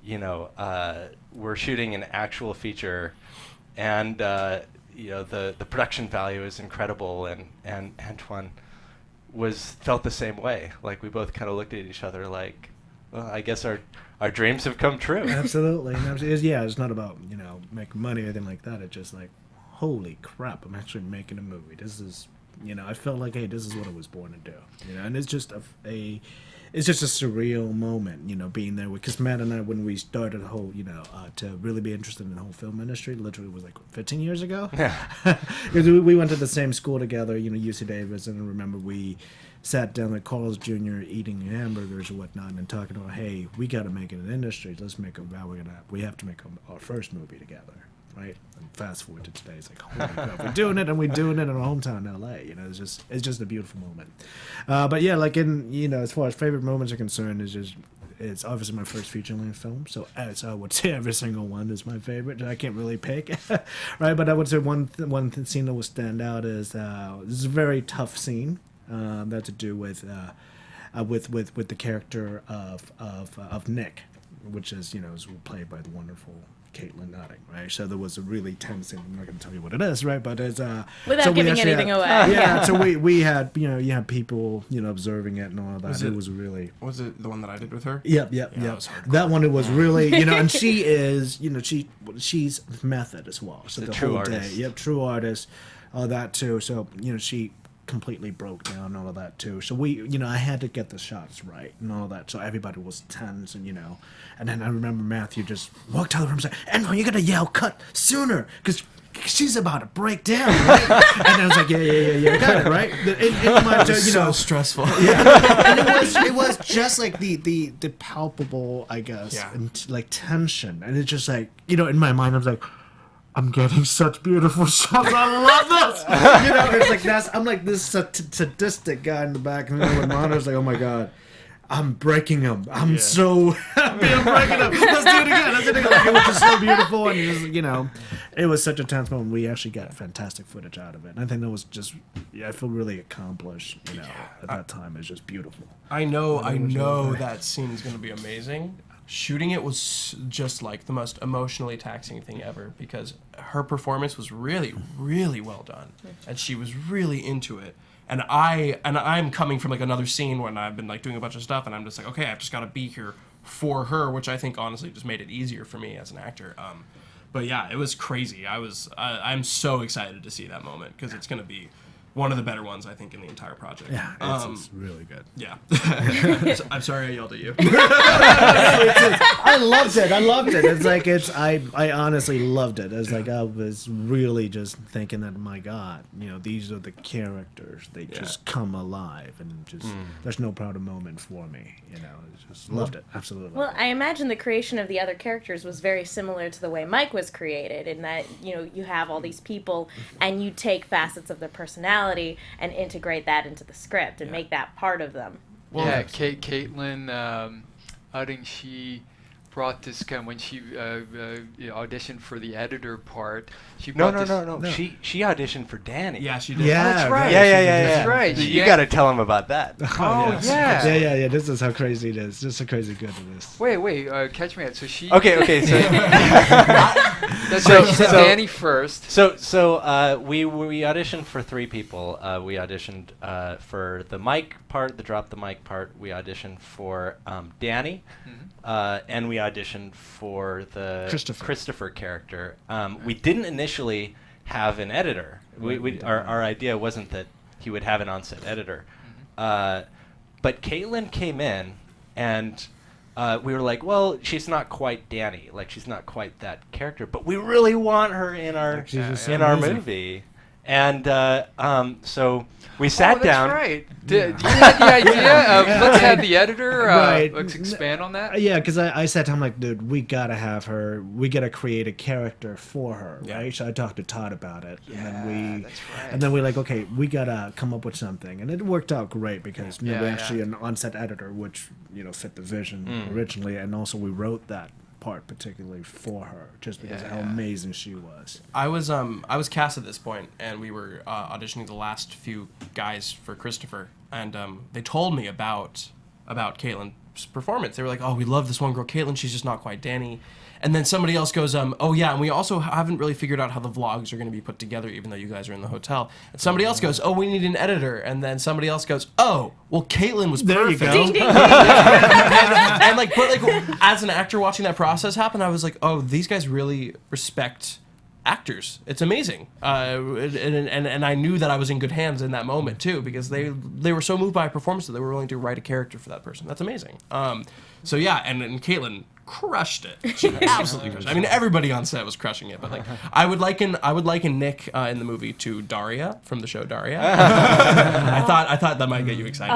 shooting an actual feature, and you know, the production value is incredible, and Antoine felt the same way. Like, we both kind of looked at each other like, well, I guess our dreams have come true. Absolutely. It's not about, you know, making money or anything like that. It's just like, holy crap, I'm actually making a movie. This is, you know, I felt like, hey, this is what I was born to do. You know, and it's just it's just a surreal moment, you know, being there. Because Matt and I, when we started the whole, you know, to really be interested in the whole film industry, literally was like 15 years ago. Yeah. Because we went to the same school together, you know, UC Davis, and I remember we sat down at Carl's Jr. eating hamburgers and whatnot, and talking about, hey, we got to make it an industry. Let's make we have to make our first movie together, right? And fast forward to today, it's like, holy crap, we're doing it, and we're doing it in our hometown, LA. You know, it's just a beautiful moment. But yeah, like, in, you know, as far as favorite moments are concerned, it's obviously my first feature-length film, so as I would say, every single one is my favorite. I can't really pick, right? But I would say one scene that will stand out is this is a very tough scene that to do with the character of Nick, which is is played by the wonderful Caitlin Nutting, right? So there was a really tense scene. I'm not going to tell you what it is, right? But it's without giving anything away. Yeah. So we had you had people observing it and all that. It was it the one that I did with her? Yep. That one it was really and she is she's method as well. So the true whole artist. day, true artist, all that too. So she completely broke down and all of that too. So I had to get the shots right and all that. So everybody was tense and and then I remember Matthew just walked out of the room and said, "Andrew, you gotta yell cut sooner because she's about to break down," right? And I was like, yeah, got it, right? It's so stressful. Yeah. And it was just like the palpable, I guess, and like tension, and it's just like in my mind I was like, I'm getting such beautiful shots. I love this. It's like I'm like this sadistic guy in the back, and then when Monter's like, "Oh my god, I'm breaking him. I'm so happy I'm breaking him. Let's do it again. Like, it was just so beautiful, and just, it was such a tense moment. We actually got fantastic footage out of it, and I think that was just, I feel really accomplished. At that time, it's just beautiful. I know that scene is going to be amazing. Shooting it was just like the most emotionally taxing thing ever because her performance was really, really well done, and she was really into it. And I'm coming from like another scene when I've been like doing a bunch of stuff, and I'm just like, okay, I've just got to be here for her, which I think honestly just made it easier for me as an actor. But yeah, it was crazy. I'm so excited to see that moment because it's going to be one of the better ones I think in the entire project. Yeah, it's really good. Yeah. I'm sorry I yelled at you. I loved it. It's like I honestly loved it. It's like I was really just thinking that, my God, these are the characters. They just come alive, and just there's no prouder moment for me. Just loved it. Absolutely. Well, I imagine the creation of the other characters was very similar to the way Mike was created, in that you have all these people and you take facets of their personality and integrate that into the script and make that part of them. Well, Caitlin, I think she brought this when she auditioned for the editor part. She brought No. She auditioned for Danny. Yeah, she did. Yeah, oh, that's right. Yeah. That's right. You got to tell him about that. Oh, yeah. Yeah. This is how crazy it is. Just how crazy good it is. Wait. Catch me out. So she. Okay. So. That's right. She said Danny first. So we auditioned for 3 people. We auditioned for the mic part, the drop the mic part. We auditioned for Danny. And we auditioned for the Christopher character. We didn't initially have an editor. Our idea wasn't that he would have an on-set editor. But Caitlin came in, and we were like, well, she's not quite Danny. Like, she's not quite that character. But we really want her in our movie. And so we sat down. That's right. You had the idea of let's have the editor. Let's expand on that. Yeah, because I sat down, I'm like, dude, we gotta have her. We gotta create a character for her, right? So I talked to Todd about it, and then we like, okay, we gotta come up with something, and it worked out great because we actually an on-set editor, which fit the vision originally, and also we wrote that part particularly for her just because of how amazing she was. I was cast at this point, and we were auditioning the last few guys for Christopher, and they told me about Caitlin's performance. They were like, oh, we love this one girl Caitlin, she's just not quite Danny. And then somebody else goes, oh yeah, and we also haven't really figured out how the vlogs are going to be put together, even though you guys are in the hotel. And somebody else goes, oh, we need an editor. And then somebody else goes, oh, well, Caitlin was perfect. There you go. and like, but like, as an actor watching that process happen, I was like, oh, these guys really respect actors. It's amazing. And I knew that I was in good hands in that moment too, because they were so moved by a performance that they were willing to write a character for that person. That's amazing. So yeah, and Caitlin crushed it. She absolutely crushed it. I mean, everybody on set was crushing it, but like, I would liken Nick in the movie to Daria from the show Daria. I thought that might get you excited.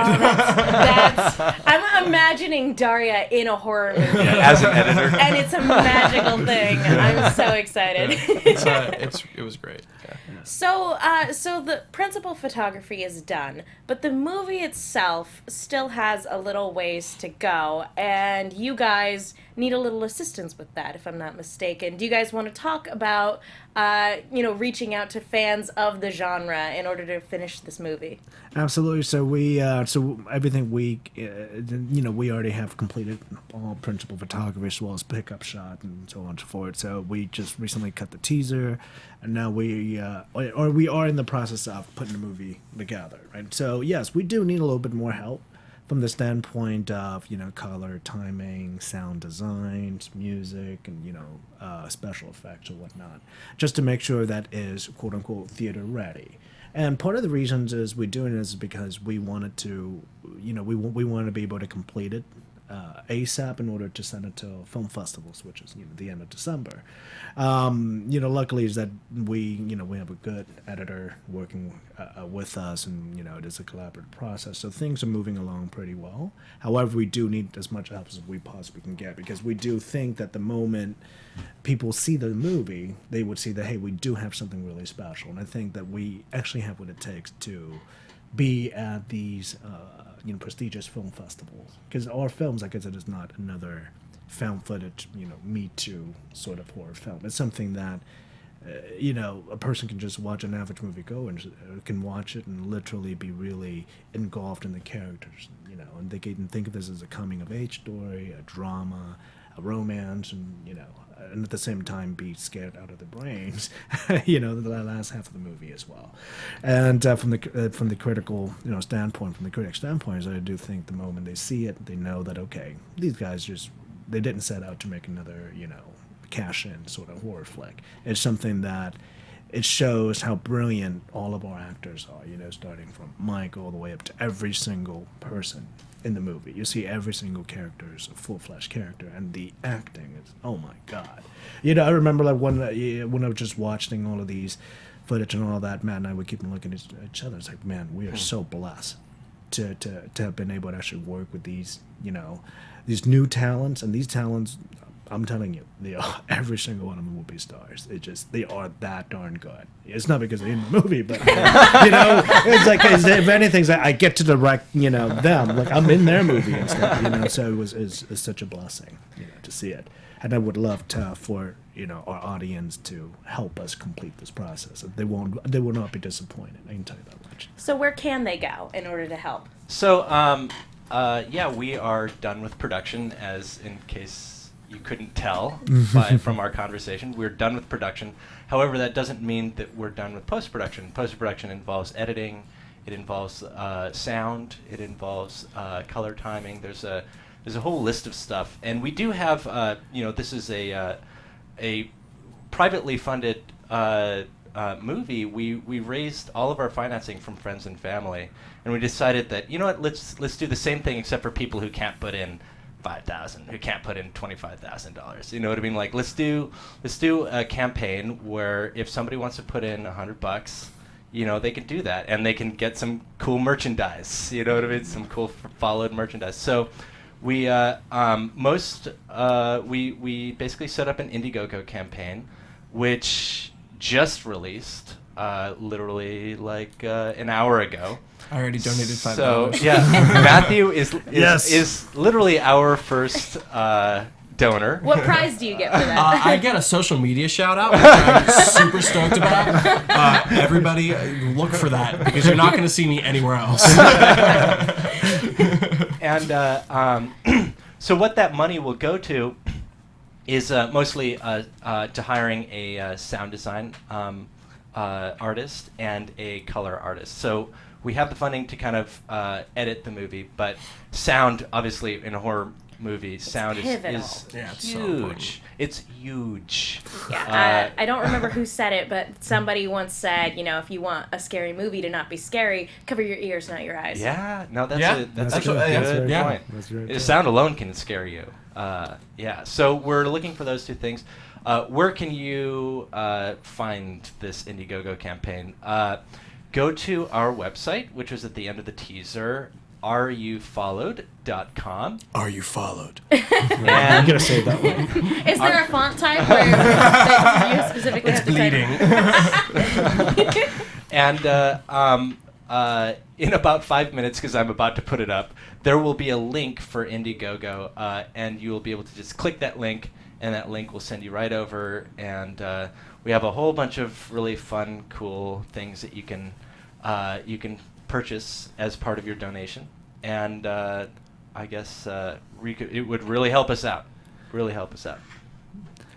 I'm imagining Daria in a horror movie as an editor, and it's a magical thing. I'm so excited. It was great. Yeah. So, so the principal photography is done, but the movie itself still has a little ways to go, and you guys need a little assistance with that, if I'm not mistaken. Do you guys want to talk about, reaching out to fans of the genre in order to finish this movie? Absolutely. So so everything we already have completed all principal photography as well as pickup shot and so on and so forth. So we just recently cut the teaser, and now we are in the process of putting the movie together. Right. So yes, we do need a little bit more help from the standpoint of color, timing, sound designs, music, and special effects or whatnot, just to make sure that is quote unquote theater ready. And part of the reasons is we're doing this is because we wanted to, we want to be able to complete it ASAP in order to send it to film festivals, which is the end of December. Luckily is that we have a good editor working with us, and it is a collaborative process, so things are moving along pretty well. However, we do need as much help as we possibly can get, because we do think that the moment people see the movie, they would see that, hey, we do have something really special, and I think that we actually have what it takes to be at these prestigious film festivals, because our films, like I said, is not another found footage Me Too sort of horror film. It's something that a person can just watch, an average moviegoer and can watch it and literally be really engulfed in the characters, and they can think of this as a coming of age story, a drama, a romance, and at the same time be scared out of their brains, the last half of the movie as well. And from the critical standpoint, from the critic standpoint, is I do think the moment they see it, they know that, okay, these guys they didn't set out to make another cash in sort of horror flick. It's something that it shows how brilliant all of our actors are, starting from Mike all the way up to every single person in the movie. You see every single character is a full-fledged character, and the acting is, oh my God. I remember like when I was just watching all of these footage and all that, Matt and I would keep looking at each other. It's like, man, we are so blessed to have been able to actually work with these, these new talents, and these talents, I'm telling you, they are, every single one of them will be stars. They are that darn good. It's not because they're in the movie, but it's like, if anything, I get to direct, them, like I'm in their movie and stuff, so it's such a blessing, to see it. And I would love for our audience to help us complete this process. They will not be disappointed. I can tell you that much. So where can they go in order to help? So we are done with production, as in case you couldn't tell from our conversation. We're done with production. However, that doesn't mean that we're done with post-production. Post-production involves editing. It involves sound. It involves color timing. There's a whole list of stuff. And we do have, this is a privately funded movie. We raised all of our financing from friends and family, and we decided that, let's do the same thing except for people who can't put in $5,000, who can't put in $25,000. You know what I mean? Like, let's do a campaign where if somebody wants to put in $100, they can do that, and they can get some cool merchandise. You know what I mean? Some cool followed merchandise. So we we basically set up an Indiegogo campaign, which just released literally like an hour ago. I already donated $5. So yeah, Matthew is literally our first donor. What prize do you get for that? I get a social media shout out, which I'm super stoked about. Everybody look for that, because you're not going to see me anywhere else. And so what that money will go to is mostly to hiring a sound design artist and a color artist. So we have the funding to kind of edit the movie, but sound, obviously, in a horror movie, sound is huge. It's huge. Yeah, I don't remember who said it, but somebody once said, if you want a scary movie to not be scary, cover your ears, not your eyes. Yeah, no, that's a good point. That's very The sound alone can scare you. So we're looking for those two things. Where can you find this Indiegogo campaign? Go to our website, which was at the end of the teaser, areyouffollowed.com. Are you followed? And I'm gonna say it that way. Is there a font type where that you specifically It's have to bleeding. And in about 5 minutes, because I'm about to put it up, there will be a link for Indiegogo, and you will be able to just click that link, and that link will send you right over. And we have a whole bunch of really fun, cool things that you can purchase as part of your donation. And I guess it would really help us out. Really help us out.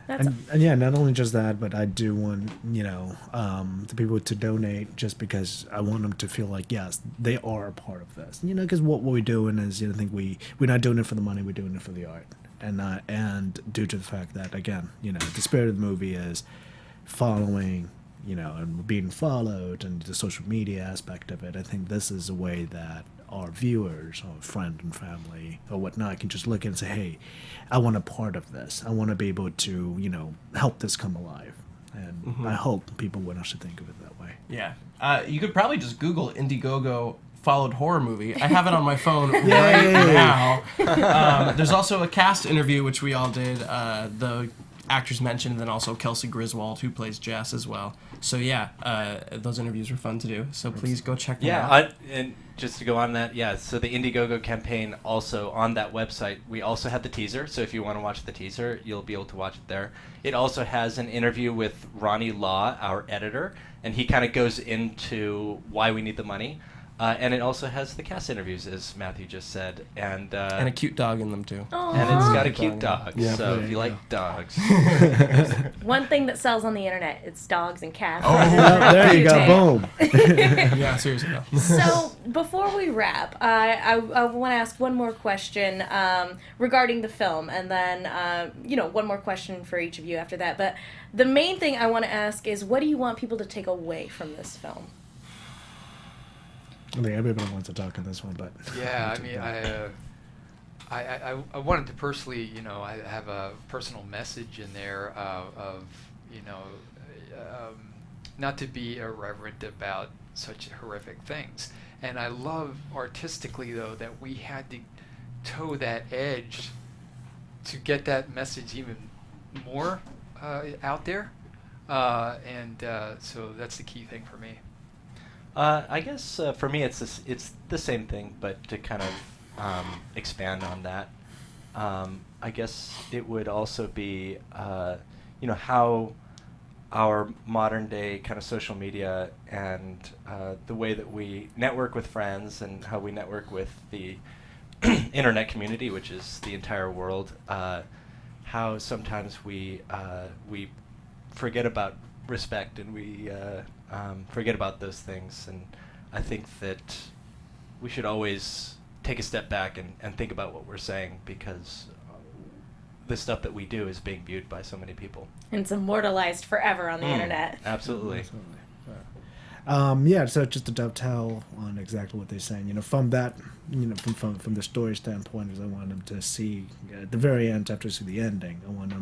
And yeah, not only just that, but I do want, the people to donate just because I want them to feel like, yes, they are a part of this. Because what we're doing is, I think we're not doing it for the money, we're doing it for the art. And due to the fact that, again, the spirit of the movie is following, and being followed, and the social media aspect of it, I think this is a way that our viewers or friend and family or whatnot can just look and say, hey, I want a part of this. I want to be able to, help this come alive. And I hope people would actually think of it that way. Yeah. You could probably just Google Indiegogo followed horror movie. I have it on my phone right now. There's also a cast interview, which we all did. The actors mentioned, and then also Kelsey Griswold, who plays Jess as well. So yeah, those interviews were fun to do. So please go check them out. And just to go on that, so the Indiegogo campaign, also on that website, we also have the teaser. So if you want to watch the teaser, you'll be able to watch it there. It also has an interview with Ronnie Law, our editor, and he kind of goes into why we need the money. And it also has the cast interviews, as Matthew just said, and a cute dog in them too. Aww. And it's got a cute dog. Yeah, so if you like dogs, One thing that sells on the internet, it's dogs and cats. Oh, there you go, boom. Yeah, seriously though. So before we wrap, I want to ask one more question regarding the film, and then one more question for each of you after that. But the main thing I want to ask is, what do you want people to take away from this film? I think everybody wants to talk on this one, but Yeah, I mean, I wanted to personally, I have a personal message in there of not to be irreverent about such horrific things. And I love artistically, though, that we had to toe that edge to get that message even more out there. So that's the key thing for me. I guess for me it's the same thing, but to kind of expand on that, I guess it would also be how our modern day kind of social media and the way that we network with friends and how we network with the internet community, which is the entire world, how sometimes we forget about respect and we forget about those things. And I think that we should always take a step back and think about what we're saying, because the stuff that we do is being viewed by so many people. And it's immortalized forever on the internet. Absolutely. So just to dovetail on exactly what they're saying, from that, from the story standpoint, is I want them to see at the very end, after see the ending, I want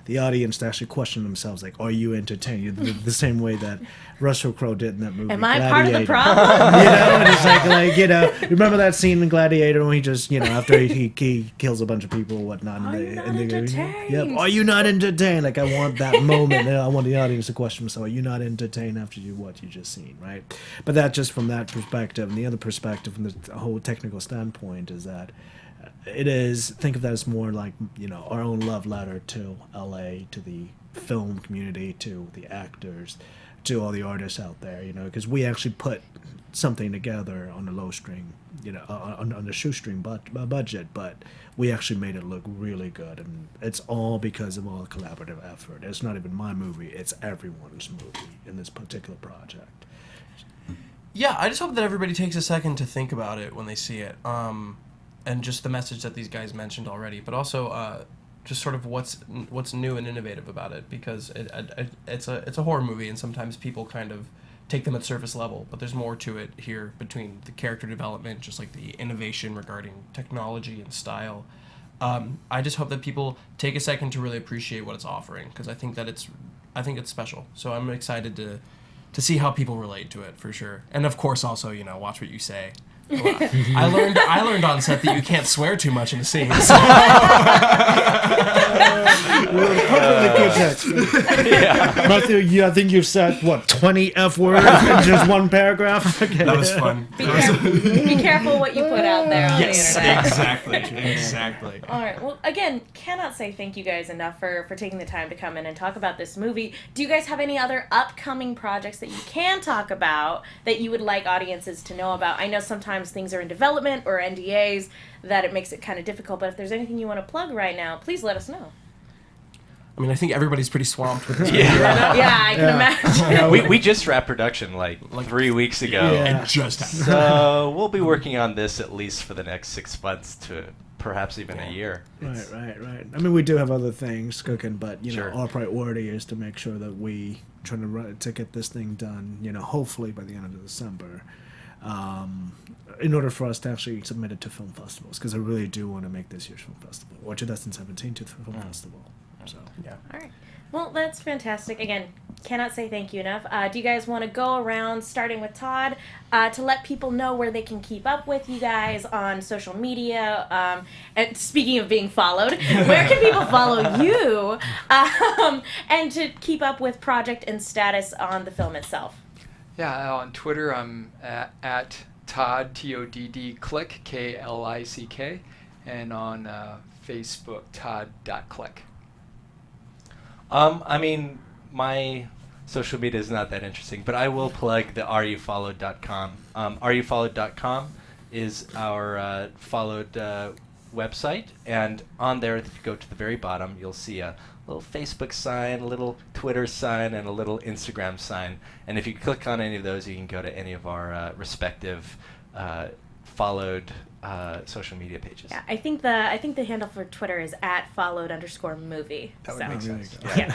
the audience to actually question themselves, like, are you entertained? The same way that Russell Crowe did in that movie. Am I Gladiator. part of the problem? And it's like remember that scene in Gladiator when he just, after he kills a bunch of people and whatnot. Are you not entertained? Yep. Are you not entertained? Like, I want that moment. I want the audience to question themselves, are you not entertained after what you just seen, right? But that just from that perspective, and the other perspective from the whole technical standpoint is that think of that as more like, our own love letter to LA, to the film community, to the actors, to all the artists out there, because we actually put something together on a low string, on a shoestring budget, but we actually made it look really good, and it's all because of all the collaborative effort. It's not even my movie, it's everyone's movie in this particular project. Yeah, I just hope that everybody takes a second to think about it when they see it, and just the message that these guys mentioned already, but also just sort of what's new and innovative about it, because it's a horror movie, and sometimes people kind of take them at surface level, but there's more to it here between the character development, just like the innovation regarding technology and style. I just hope that people take a second to really appreciate what it's offering, because I think it's special. So I'm excited to see how people relate to it, for sure. And of course also, watch what you say. I learned on set that you can't swear too much in the scenes. Matthew, I think you've said, 20 F words in just one paragraph? Okay. That was fun. Be careful what you put out there on the internet. Exactly. All right. Well, again, cannot say thank you guys enough for taking the time to come in and talk about this movie. Do you guys have any other upcoming projects that you can talk about that you would like audiences to know about? I know sometimes things are in development or NDAs that it makes it kind of difficult, but if there's anything you want to plug right now, please let us know. I mean, I think everybody's pretty swamped with this. Yeah, I can imagine. We just wrapped production like 3 weeks ago. Yeah. It just happened. So we'll be working on this at least for the next 6 months to perhaps even a year. Right. I mean, we do have other things cooking, but Sure. our priority is to make sure that we try to get this thing done. Hopefully by the end of December, in order for us to actually submit it to film festivals, because I really do want to make this year's film festival, or 2017 to the film festival. So Yeah. All right. Well, that's fantastic. Again, cannot say thank you enough. Do you guys want to go around, starting with Todd, to let people know where they can keep up with you guys on social media? And speaking of being followed, where can people follow you? And to keep up with project and status on the film itself. Yeah, on Twitter I'm at Todd, Todd Click, Klick, and on Facebook Todd.click. I mean, my social media is not that interesting, but I will plug the areyofollowed.com. Areyofollowed.com is our followed website, and on there, if you go to the very bottom, you'll see a little Facebook sign, a little Twitter sign, and a little Instagram sign. And if you click on any of those, you can go to any of our respective followed social media pages. Yeah, I think the handle for Twitter is @followed_movie. That would make sense. Yeah.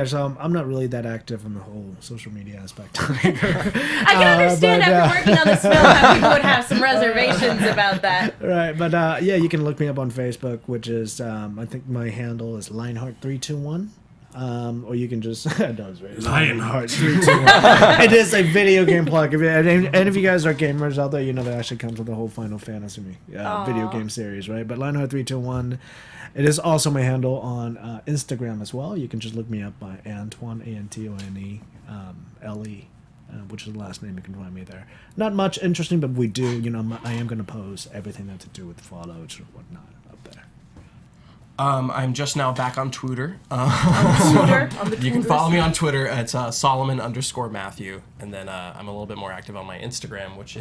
So I'm not really that active in the whole social media aspect. I can understand after working on this film how people would have some reservations about that. Right, but you can look me up on Facebook, which is I think my handle is Lionheart321. Or you can just Lionheart 321. It is a video game plug. If you guys are gamers out there, that actually comes with the whole Final Fantasy video game series, right? But Lionheart 321, it is also my handle on Instagram as well. You can just look me up by Antoine, Antone, Le, which is the last name. You can find me there. Not much interesting, but we do. I am going to post everything that's to do with Fallout or whatnot up there. I'm just now back on Twitter. You can follow me on Twitter. It's Solomon_Matthew, and then I'm a little bit more active on my Instagram, which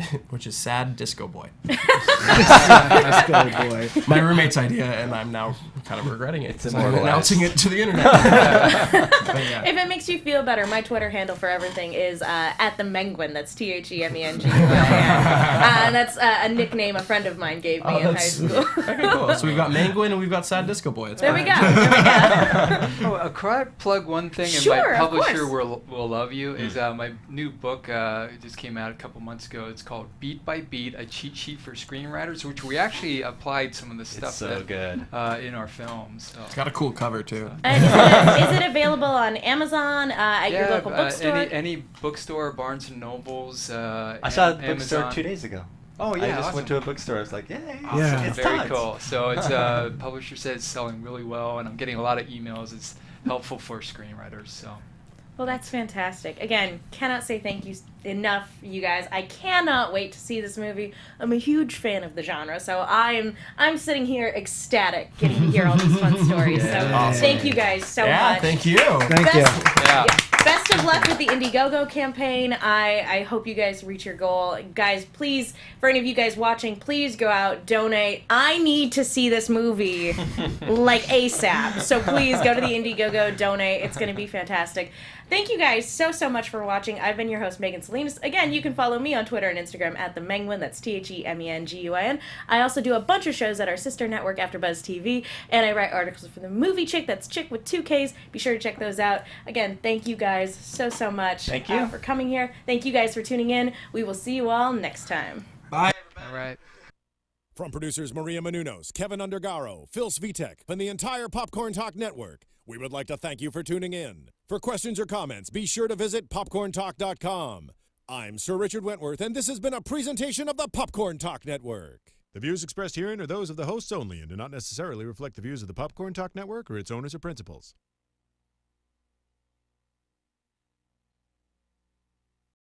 is Sad Disco Boy. Disco Boy. My roommate's idea, and I'm now kind of regretting it. It's I'm announcing it to the internet. But yeah. If it makes you feel better, my Twitter handle for everything is @themenguin. That's TheMenguin. And that's a nickname a friend of mine gave me in high school. Okay, cool. So we've got Manguin and we've got Sad Disco Boy. It's There we perfect. go. Could I plug one thing? Sure, and my of publisher course. will love you. Is my new book it just came out a couple months ago. It's called Beat by Beat: A Cheat Sheet for Screenwriters, which we actually applied some of the stuff so good. In our films. So. It's got a cool cover too. Is it available on Amazon, at your local bookstore? Any bookstore, Barnes and Nobles. I saw it at the bookstore Amazon. 2 days ago. Oh yeah, I just awesome. went to a bookstore. I was like, yay. Yeah. It's Very Todd's. cool. So it's publisher says it's selling really well, and I'm getting a lot of emails. It's helpful for screenwriters. So. Well, that's fantastic. Again, cannot say thank you enough, you guys. I cannot wait to see this movie. I'm a huge fan of the genre, so I'm sitting here ecstatic getting to hear all these fun stories. So Awesome. thank you guys so much. Yeah, thank you. Thank you. Yeah. Best of luck with the Indiegogo campaign. I hope you guys reach your goal. Guys, please, for any of you guys watching, please go out, donate. I need to see this movie like ASAP. So please go to the Indiegogo, donate. It's going to be fantastic. Thank you guys so much for watching. I've been your host, Megan Salinas. Again, you can follow me on Twitter and Instagram @themenguin. That's TheMenguin. I also do a bunch of shows at our sister network, AfterBuzz TV, and I write articles for the Movie Chick. That's Chick with 2 Ks. Be sure to check those out. Again, thank you guys so much Thank you. for coming here. Thank you guys for tuning in. We will see you all next time. Bye. All right. From producers Maria Menounos, Kevin Undergaro, Phil Svitek, and the entire Popcorn Talk Network, we would like to thank you for tuning in. For questions or comments, be sure to visit popcorntalk.com. I'm Sir Richard Wentworth, and this has been a presentation of the Popcorn Talk Network. The views expressed herein are those of the hosts only and do not necessarily reflect the views of the Popcorn Talk Network or its owners or principals.